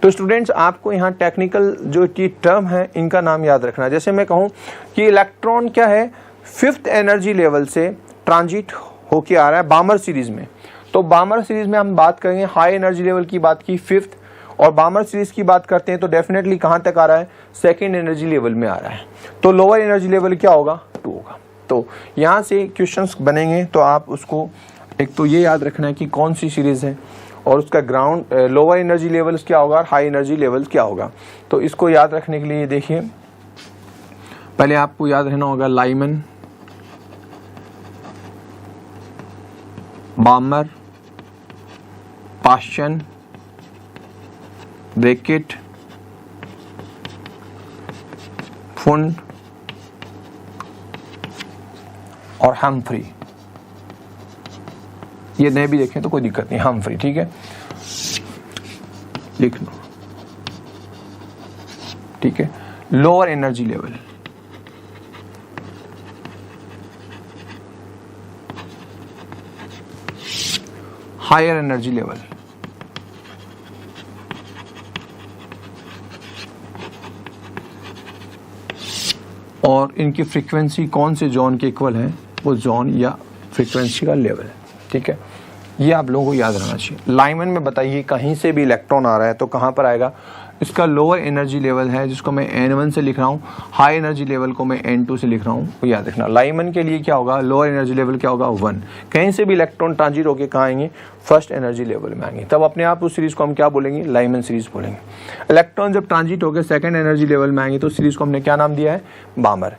Speaker 1: तो स्टूडेंट्स आपको यहाँ टेक्निकल जो की टर्म है इनका नाम याद रखना। जैसे मैं कहूँ कि इलेक्ट्रॉन क्या है, 5th एनर्जी लेवल से ट्रांजिट होके आ रहा है बामर सीरीज में। तो बामर सीरीज में हम बात करेंगे, हाई एनर्जी लेवल की बात की 5th, और बामर सीरीज की बात करते हैं तो डेफिनेटली कहां तक आ रहा है? 2nd एनर्जी लेवल में आ रहा है। तो लोअर एनर्जी लेवल क्या होगा? 2 होगा। तो यहां से क्वेश्चंस बनेंगे तो आप उसको एक तो ये याद रखना है कि कौन सी सीरीज है और उसका ग्राउंड लोअर एनर्जी लेवल क्या होगा और हाई एनर्जी लेवल क्या होगा। तो इसको याद रखने के लिए देखिए, पहले आपको याद रहना होगा लाइमन, बामर, पाश्चन, ब्रैकेट, फुंड और हम्फ्री। ये नहीं भी देखें तो कोई दिक्कत नहीं, हम्फ्री। ठीक है, लिख लो। ठीक है, lower energy level, higher energy level, और इनकी फ्रीक्वेंसी कौन से जोन के इक्वल है? वो जोन या फ्रीक्वेंसी का लेवल। ठीक है, ये आप लोगों को याद रहना चाहिए। लाइमन में बताइए कहीं से भी इलेक्ट्रॉन आ रहा है तो कहाँ पर आएगा? इसका लोअर एनर्जी लेवल है जिसको मैं N1 से लिख रहा हूँ, हाई एनर्जी लेवल को मैं N2 से लिख रहा हूँ, वो याद रखना। लाइमन के लिए क्या होगा? लोअर एनर्जी लेवल क्या होगा? 1। कहीं से भी इलेक्ट्रॉन ट्रांजिट होकर कहाँ आएंगे? 1st एनर्जी लेवल में आएंगे। तब अपने आप उस सीरीज को हम क्या बोलेंगे? लाइमन सीरीज बोलेंगे। इलेक्ट्रॉन जब ट्रांजिट होकर 2nd एनर्जी लेवल में आएंगे तो उस सीरीज को हमने क्या नाम दिया है? बामर।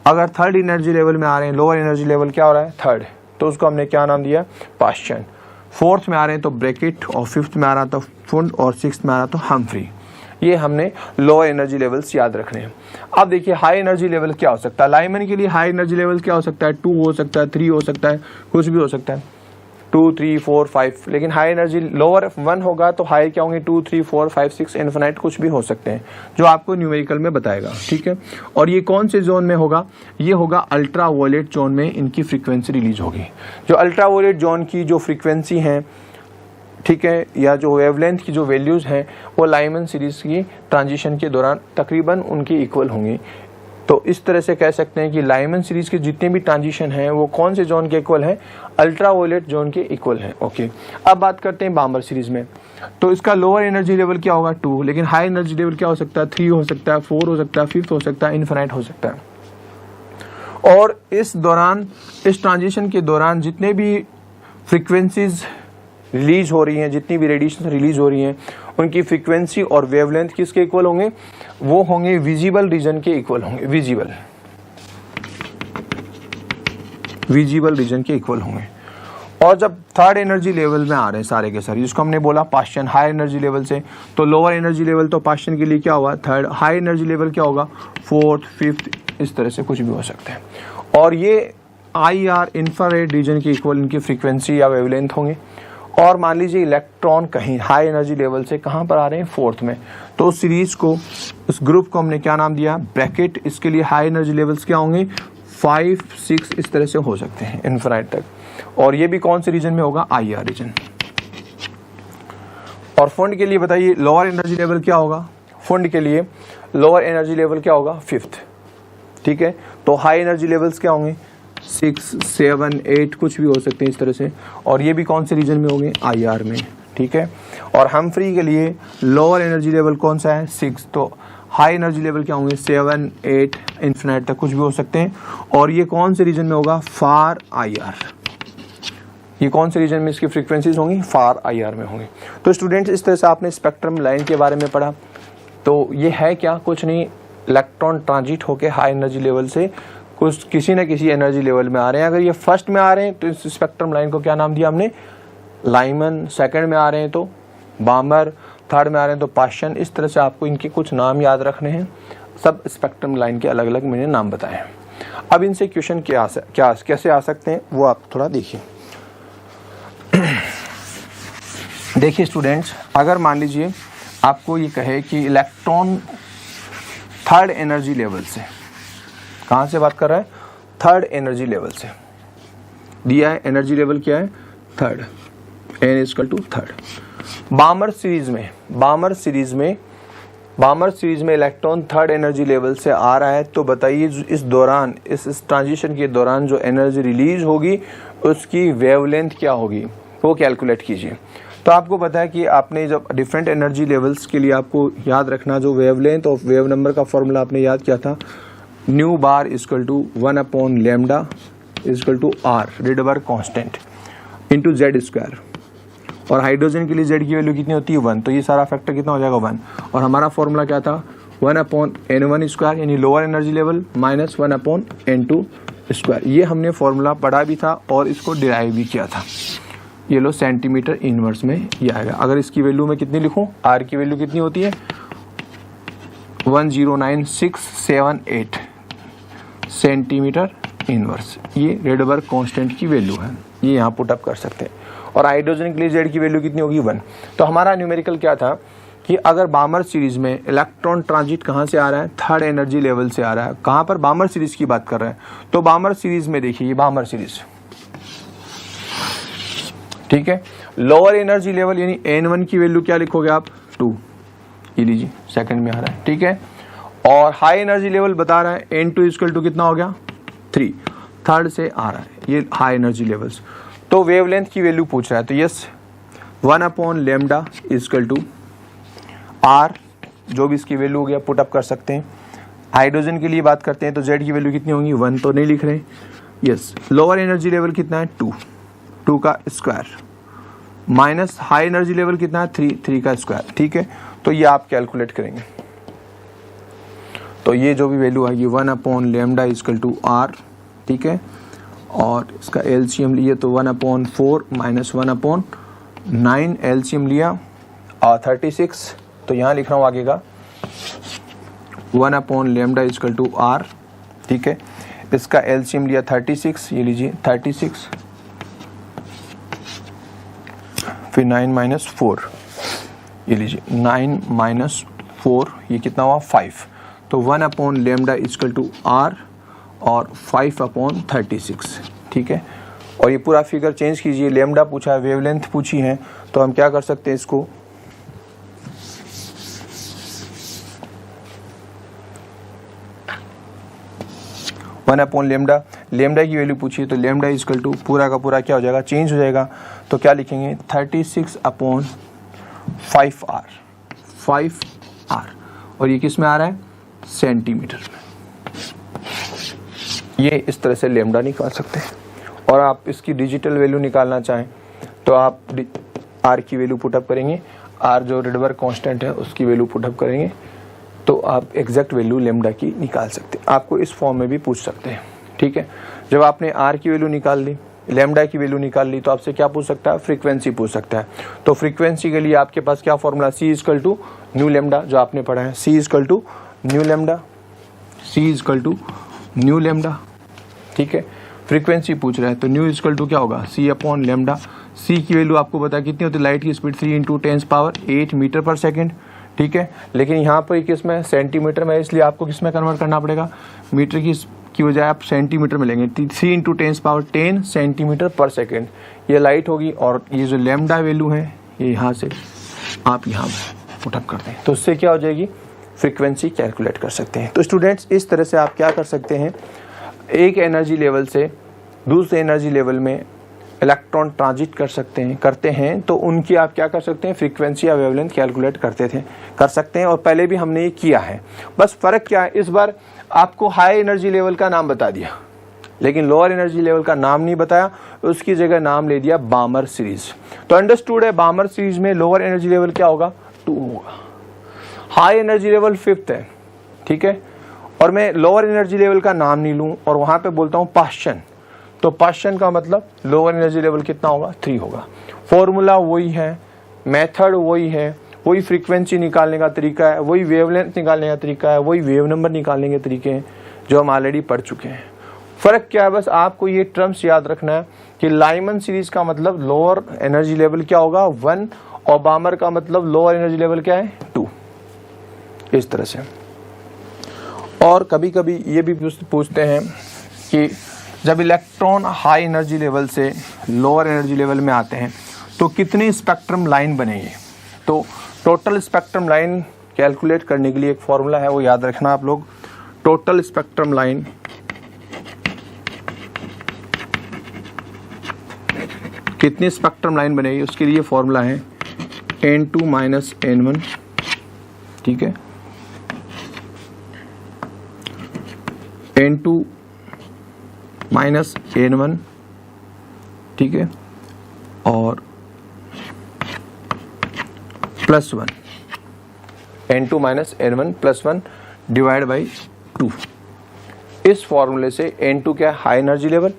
Speaker 1: अगर 3rd एनर्जी लेवल में आ रहे हैं, लोअर एनर्जी लेवल क्या हो रहा है? 3rd, तो उसको हमने क्या नाम दिया? पाश्चन। 4th में आ रहे हैं तो ब्रैकेट, और 5th में आ रहा तो फुंड, और 6th में आ रहा तो हम्फ्री। ये हमने लोअर एनर्जी लेवल्स याद रखने हैं। अब देखिए हाई एनर्जी लेवल क्या हो सकता है? लाइमन के लिए हाई एनर्जी लेवल क्या हो सकता है? 2 हो सकता है, 3 हो सकता है, कुछ भी हो सकता है, 2, 3, 4, 5। लेकिन हाई एनर्जी लोअर 1 होगा तो हाई क्या होंगे? 2, 3, 4, 5, 6, इन्फिनाइट कुछ भी हो सकते हैं जो आपको न्यूमेरिकल में बताएगा। ठीक है, और ये कौन से जोन में होगा? ये होगा अल्ट्रा वायलेट जोन में इनकी फ्रीक्वेंसी रिलीज होगी। जो अल्ट्रा वायलेट जोन की जो फ्रीक्वेंसी है, ठीक है, या जो वेवलेंथ की जो वैल्यूज हैं वो लाइमन सीरीज की ट्रांजिशन के दौरान तकरीबन उनकी इक्वल होंगी। तो इस तरह से कह सकते हैं कि लाइमन सीरीज के जितने भी ट्रांजिशन हैं वो कौन से जोन के इक्वल हैं? अल्ट्रा वायलेट जोन के इक्वल हैं। ओके, अब बात करते हैं बामर सीरीज में। तो इसका लोअर एनर्जी लेवल क्या होगा? 2, लेकिन हाई एनर्जी लेवल क्या हो सकता है? 3 हो सकता है, 4 हो सकता है, 5th हो सकता है, इन्फिनाइट हो सकता है। और इस दौरान, इस ट्रांजिशन के दौरान जितने भी फ्रीक्वेंसीज रिलीज हो रही हैं, जितनी भी रेडिएशन रिलीज हो रही हैं, उनकी फ्रीक्वेंसी और वेवलेंथ किसके इक्वल होंगे? वो होंगे विजिबल रीजन के इक्वल होंगे। विजिबल रीजन के इक्वल होंगे। और जब 3rd एनर्जी लेवल में आ रहे हैं सारे के सारे, जिसको हमने बोला पाश्चन, हाई एनर्जी लेवल से, तो लोअर एनर्जी लेवल तो पाश्चन के लिए क्या होगा? 3rd। हाई एनर्जी लेवल क्या होगा? 4th, 5th, इस तरह से कुछ भी हो सकते हैं। और ये IR इंफ्रारेड रीजन के इक्वल इनकी फ्रीक्वेंसी या वेवलेंथ होंगे। और मान लीजिए इलेक्ट्रॉन कहीं हाई एनर्जी लेवल से कहाँ पर आ रहे हैं? 4th में, तो उस सीरीज को, उस ग्रुप को हमने क्या नाम दिया? ब्रैकेट। इसके लिए हाई एनर्जी लेवल्स क्या होंगे? 5, 6, इस तरह से हो सकते हैं इन्फिनाइट तक। और ये भी कौन से रीजन में होगा? IR region. और फुंड के लिए बताइए लोअर एनर्जी लेवल क्या होगा? फुंड के लिए लोअर एनर्जी लेवल क्या होगा? 5th। ठीक है, तो हाई एनर्जी लेवल्स क्या होंगे? 6, 7, 8 कुछ भी हो सकते हैं इस तरह से। और ये भी कौन से रीजन में होंगे? IR में। ठीक है, और हम्फ्री के लिए लोअर एनर्जी लेवल कौन सा है? 6। तो हाई एनर्जी लेवल क्या होंगे? 7, 8, इन्फिनाइट तक कुछ भी हो सकते हैं। और ये कौन से रीजन में होगा? फार IR। ये कौन से रीजन में इसकी फ्रीक्वेंसीज होंगी? फार IR में होंगी। तो स्टूडेंट्स, इस तरह से आपने स्पेक्ट्रम लाइन के बारे में पढ़ा। तो ये है क्या? कुछ नहीं, इलेक्ट्रॉन ट्रांजिट होकर हाई एनर्जी लेवल से कुछ किसी न किसी एनर्जी लेवल में आ रहे हैं। अगर ये फर्स्ट में आ रहे हैं तो इस स्पेक्ट्रम लाइन को क्या नाम दिया हमने? लाइमन। 2nd में आ रहे हैं तो बामर, 3rd में आ रहे हैं तो पाश्चन। इस तरह से आपको इनके कुछ नाम याद रखने हैं। सब स्पेक्ट्रम लाइन के अलग अलग मैंने नाम बताए हैं। अब इनसे क्वेश्चन कैसे आ सकते हैं वो आप थोड़ा देखिए। देखिए स्टूडेंट्स, अगर मान लीजिए आपको ये कहे कि इलेक्ट्रॉन थर्ड एनर्जी लेवल से, कहाँ से बात कर रहा है, थर्ड एनर्जी लेवल से दिया है, एनर्जी लेवल क्या है, third, n equal to third. Balmer series में इलेक्ट्रॉन थर्ड एनर्जी लेवल से आ रहा है, तो बताइए इस दौरान, इस ट्रांजिशन के दौरान जो एनर्जी रिलीज होगी उसकी वेवलेंथ क्या होगी, वो कैलकुलेट कीजिए। तो आपको पता है कि आपने जब डिफरेंट एनर्जी लेवल्स के लिए आपको याद रखना, जो वेवलेंथ और वेव नंबर का फॉर्मूला आपने याद किया था, nu bar equal to 1/λ equal to r Rydberg constant into Z square, और हाइड्रोजन के लिए जेड की वैल्यू कितनी होती है 1, तो ये सारा फैक्टर कितना हो जाएगा 1, और हमारा फॉर्मूला क्या था 1/n1 स्क्वायर यानी lower energy level minus 1/n2 square. ये हमने फॉर्मूला पढ़ा भी था और इसको डिराइव भी किया था। ये लो सेंटीमीटर इनवर्स में ये आएगा। अगर इसकी वैल्यू में कितनी लिखूं, r की वैल्यू कितनी होती है 109678 सेंटीमीटर इनवर्स, ये रेडबर्ग कांस्टेंट की वैल्यू है, ये यहाँ पुट अप कर सकते हैं। और हाइड्रोजन के लिए जेड की वैल्यू कितनी होगी 1। तो हमारा न्यूमेरिकल क्या था कि अगर बामर सीरीज में इलेक्ट्रॉन ट्रांजिट कहाँ से आ रहा है, थर्ड एनर्जी लेवल से आ रहा है। कहाँ पर, बामर सीरीज की बात कर रहे हैं। तो बामर सीरीज में देखिए, ये बामर सीरीज, ठीक है, लोअर एनर्जी लेवल यानी n1 की वैल्यू क्या लिखोगे आप 2, ये लीजिए सेकंड में आ रहा है, ठीक है। और हाई एनर्जी लेवल बता रहा है n2 इक्वल टू कितना हो गया 3, थर्ड से आ रहा है ये हाई एनर्जी लेवल्स। तो वेवलेंथ की वैल्यू पूछ रहा है, तो यस 1/λ इक्वल टू r, जो भी इसकी वैल्यू हो गया पुट अप कर सकते हैं। हाइड्रोजन के लिए बात करते हैं तो z की वैल्यू कितनी होगी 1, तो नहीं लिख रहे, यस। लोअर एनर्जी लेवल कितना है 2 का square minus high energy level कितना है 3 का स्क्वायर, ठीक है। तो ये आप कैलकुलेट करेंगे, तो ये जो भी वैल्यू आएगी 1/λ इक्वल टू r, ठीक है। और इसका एलसीएम लिए तो 1/4 माइनस 1/9 एलसीएम लिया और 36, तो यहाँ लिख रहा हूँ आगे का 1/λ इक्वल टू r, ठीक है। इसका एलसीएम लिया 36, ये लीजिए 36, फिर 9 माइनस 4, ये लीजिए 9 माइनस 4, ये कितना हुआ 5। तो 1/λ इक्वल टू r और 5/36, ठीक है। और ये पूरा फिगर चेंज कीजिए, लेमडा पूछा है, वेवलेंथ पूछी है, तो हम क्या कर सकते हैं इसको 1/λ, लेमडा की वैल्यू पूछी है, तो लेमडा इक्वल टू पूरा का पूरा क्या हो जाएगा, चेंज हो जाएगा। तो क्या लिखेंगे 36/5r, और ये किस में आ रहा है सेंटीमीटर में। ये इस तरह से लेमडा निकाल सकते हैं। और आप इसकी डिजिटल वैल्यू निकालना चाहें तो आप r की वैल्यू पुटअप करेंगे, r जो रिडबर्ग कांस्टेंट है उसकी वैल्यू पुटअप करेंगे, तो आप एग्जैक्ट वैल्यू लेमडा की निकाल सकते हैं। आपको इस फॉर्म में भी पूछ सकते हैं, ठीक है। जब आपने r की वैल्यू निकाल ली, लेमडा की वैल्यू निकाल ली, तो आपसे क्या पूछ सकता है, फ्रीक्वेंसी पूछ सकता है। तो फ्रीक्वेंसी के लिए आपके पास क्या formula, c equal to nu lambda, जो आपने पढ़ा है, c equal to nu lambda, c equal to nu lambda, ठीक है। फ्रीक्वेंसी पूछ रहा है तो न्यू इक्वल टू क्या होगा c/λ। c की वैल्यू आपको पता है कितनी होती है, लाइट की स्पीड 3 × 10⁸ मीटर पर सेकेंड, ठीक है। लेकिन यहाँ पर किस में, सेंटीमीटर में, इसलिए आपको किस में कन्वर्ट करना पड़ेगा, मीटर की बजाय आप सेंटीमीटर में लेंगे। 3 × 10⁻10 सेंटीमीटर पर सेकेंड ये लाइट होगी। और ये जो लेमडा वैल्यू है ये यहाँ से आप यहाँ पुटअप करते हैं, तो उससे क्या हो जाएगी, फ्रीक्वेंसी कैलकुलेट कर सकते हैं। तो स्टूडेंट्स इस तरह से आप क्या कर सकते हैं, एक एनर्जी लेवल से दूसरे एनर्जी लेवल में इलेक्ट्रॉन ट्रांजिट करते हैं तो उनकी आप क्या कर सकते हैं, फ्रीक्वेंसी या वेवलेंथ कैलकुलेट कर सकते हैं। और पहले भी हमने ये किया है। बस फ़र्क क्या है, इस बार आपको हाई एनर्जी लेवल का नाम बता दिया लेकिन लोअर एनर्जी लेवल का नाम नहीं बताया, उसकी जगह नाम ले दिया बामर सीरीज। तो अंडरस्टूड है, बामर सीरीज में लोअर एनर्जी लेवल क्या होगा 2 होगा, हाई एनर्जी लेवल 5th है, ठीक है। और मैं लोअर एनर्जी लेवल का नाम नहीं लूँ और वहाँ पे बोलता हूँ पाश्चन, तो पाश्चन का मतलब लोअर एनर्जी लेवल कितना होगा 3 होगा। फॉर्मूला वही है, मेथड वही है, वही फ्रीक्वेंसी निकालने का तरीका है, वही वेवलेंथ निकालने का तरीका है, वही वेव नंबर निकालने के तरीके हैं जो हम ऑलरेडी पढ़ चुके हैं। फ़र्क क्या है, बस आपको ये टर्म्स याद रखना है कि लाइमन सीरीज का मतलब लोअर एनर्जी लेवल क्या होगा 1, और बामर का मतलब लोअर एनर्जी लेवल क्या है 2, इस तरह से। और कभी कभी ये भी पूछते हैं कि जब इलेक्ट्रॉन हाई एनर्जी लेवल से लोअर एनर्जी लेवल में आते हैं तो कितने स्पेक्ट्रम लाइन बनेंगे। तो टोटल स्पेक्ट्रम लाइन कैलकुलेट करने के लिए एक फॉर्मूला है, वो याद रखना आप लोग। टोटल स्पेक्ट्रम लाइन कितनी स्पेक्ट्रम लाइन बनेगी, उसके लिए फॉर्मूला है n2 माइनस n1, ठीक है, n2 माइनस n1, ठीक है, और plus 1, n2 minus n1 plus 1 divide by 2। इस फॉर्मूले से n2 क्या है हाई एनर्जी लेवल,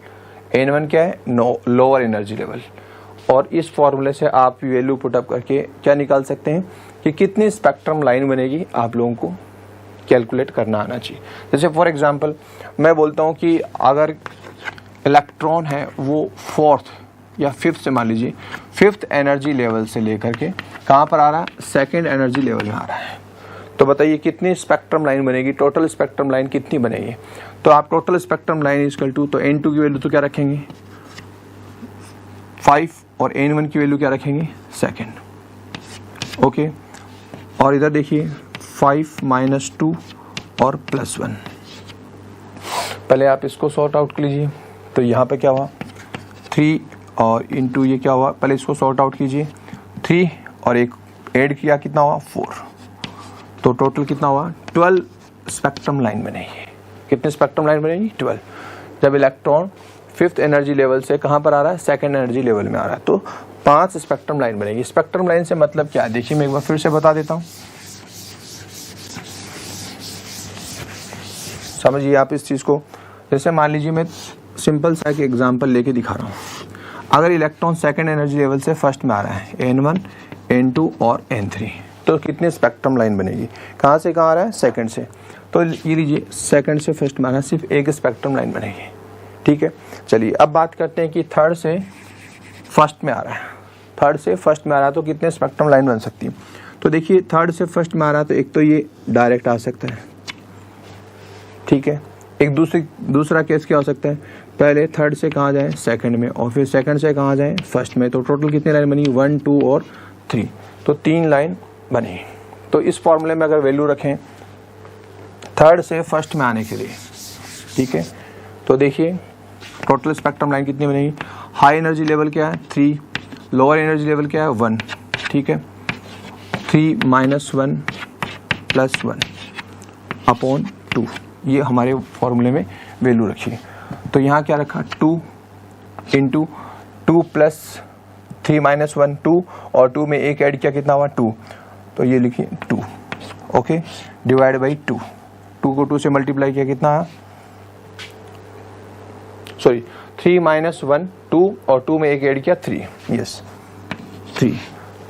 Speaker 1: n1 क्या है लोअर एनर्जी लेवल, और इस फॉर्मूले से आप वैल्यू पुटअप करके क्या निकाल सकते हैं कि कितनी स्पेक्ट्रम लाइन बनेगी, आप लोगों को कैलकुलेट करना आना चाहिए। जैसे फॉर एग्जांपल मैं बोलता हूँ कि अगर इलेक्ट्रॉन है वो 4th या 5th से मान लीजिए 5th एनर्जी लेवल से लेकर के कहाँ पर आ रहा है, 2nd एनर्जी लेवल में आ रहा है, तो बताइए कितनी स्पेक्ट्रम लाइन बनेगी, टोटल स्पेक्ट्रम लाइन कितनी बनेगी। तो आप total spectrum line equal to, तो n2 की वैल्यू तो क्या रखेंगे 5 और n1 की वैल्यू क्या रखेंगे 2, ओके। और इधर देखिए 5 माइनस 2 और प्लस 1। पहले आप इसको सॉर्ट आउट कर लीजिए, तो यहाँ पे क्या हुआ 3 और इंटू ये क्या हुआ, पहले इसको सॉर्ट आउट कीजिए, 3 और एक ऐड किया कितना हुआ 4, तो टोटल कितना हुआ 12 स्पेक्ट्रम लाइन बनेगी। कितने स्पेक्ट्रम लाइन बनेगी 12, जब इलेक्ट्रॉन 5th एनर्जी लेवल से कहाँ पर आ रहा है 2nd एनर्जी लेवल में आ रहा है, तो 5 स्पेक्ट्रम लाइन बनेगी। स्पेक्ट्रम लाइन से मतलब क्या है, देखिए मैं एक बार फिर से बता देता हूँ, समझिए आप इस चीज़ को। जैसे मान लीजिए मैं सिंपल सा एक एग्जांपल लेके दिखा रहा हूँ। अगर इलेक्ट्रॉन 2nd एनर्जी लेवल से फर्स्ट में आ रहा है n1, n2 और n3, तो कितने स्पेक्ट्रम लाइन बनेगी, कहाँ से कहाँ आ रहा है 2nd से, तो ये लीजिए 2nd से फर्स्ट में आ रहा है, सिर्फ एक स्पेक्ट्रम लाइन बनेगी, ठीक है। चलिए अब बात करते हैं कि 3rd से फर्स्ट में आ रहा है, 3rd से फर्स्ट में आ रहा है तो कितने स्पेक्ट्रम लाइन बन सकती है। तो देखिए 3rd से फर्स्ट में आ रहा है तो एक तो ये डायरेक्ट आ सकता है, ठीक है। एक दूसरा केस क्या हो सकता है, पहले 3rd से कहाँ जाए 2nd में, और फिर 2nd से कहाँ जाए फर्स्ट में, तो टोटल कितनी लाइन बनी 1, 2 और 3, तो 3 लाइन बनी। तो इस फॉर्मूले में अगर वैल्यू रखें 3rd से फर्स्ट में आने के लिए, ठीक है, तो देखिए टोटल स्पेक्ट्रम लाइन कितनी बनेगी, हाई एनर्जी लेवल क्या है 3, लोअर एनर्जी लेवल क्या है 1, ठीक है, 3 माइनस 1 प्लस 1 अपॉन 2, ये हमारे फॉर्मूले में वैल्यू रखी है। तो यहाँ क्या रखा 2 इंटू 2 प्लस 3 माइनस 1 2, और 2 में एक ऐड किया कितना हुआ 2, तो ये लिखिए 2, ओके, डिवाइड बाई 2, 2 को 2 से मल्टीप्लाई किया कितना, सॉरी 3 माइनस 1 2, और 2 में एक ऐड किया 3, यस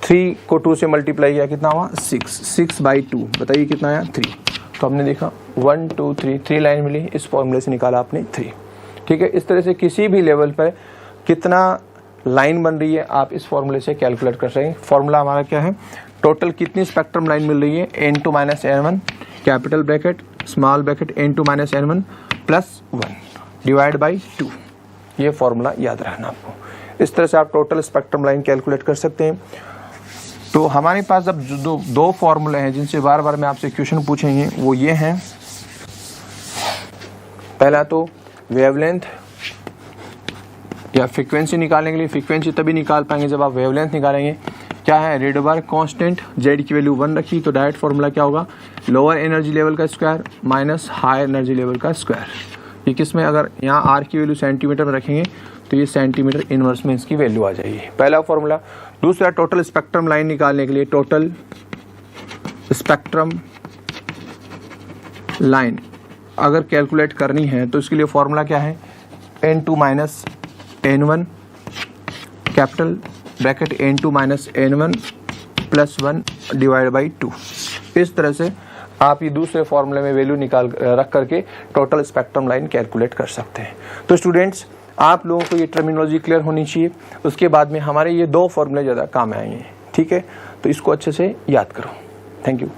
Speaker 1: 3 को 2 से मल्टीप्लाई किया कितना हुआ 6 बाई 2, बताइए कितना आया 3। तो हमने देखा 1 2 3 लाइन मिली, इस फॉर्मूले से निकाला आपने 3, ठीक है। इस तरह से किसी भी लेवल पर कितना लाइन बन रही है आप इस फॉर्मूले से कैलकुलेट कर सकें। फॉर्मूला हमारा क्या है, टोटल कितनी स्पेक्ट्रम लाइन मिल रही है n2 minus n1 capital bracket small bracket n2 minus n1 plus 1 divide by 2, ये फॉर्मूला याद रखना आपको। इस तरह से आप टोटल स्पेक्ट्रम लाइन कैलकुलेट कर सकते हैं। तो हमारे पास अब जो दो फॉर्मूले हैं जिनसे बार बार मैं आपसे क्वेश्चन पूछेंगे वो ये हैं, पहला तो वेवलेंथ या फ्रीक्वेंसी निकालने के लिए, फ्रीक्वेंसी तभी निकाल पाएंगे जब आप वेवलेंथ निकालेंगे। क्या है रेडबर्ग कांस्टेंट, जेड की वैल्यू 1 रखी, तो डायरेक्ट फॉर्मूला क्या होगा लोअर एनर्जी लेवल का square minus higher energy level का स्क्वायर। ये किसमें, अगर यहाँ आर की वैल्यू सेंटीमीटर में रखेंगे तो ये सेंटीमीटर इनवर्स में इसकी वैल्यू आ जाएगी, पहला फॉर्मूला। दूसरा टोटल स्पेक्ट्रम लाइन निकालने के लिए, टोटल स्पेक्ट्रम लाइन अगर कैलकुलेट करनी है तो इसके लिए फॉर्मूला क्या है n2 minus n1 capital bracket n2 minus n1 +1 divide by 2। इस तरह से आप ये दूसरे फॉर्मूले में वैल्यू निकाल रख करके टोटल स्पेक्ट्रम लाइन कैलकुलेट कर सकते हैं। तो स्टूडेंट्स, आप लोगों को ये टर्मिनोलॉजी क्लियर होनी चाहिए। उसके बाद में हमारे ये 2 फॉर्मूले ज़्यादा काम आएंगे, ठीक है? तो इसको अच्छे से याद करो। Thank you.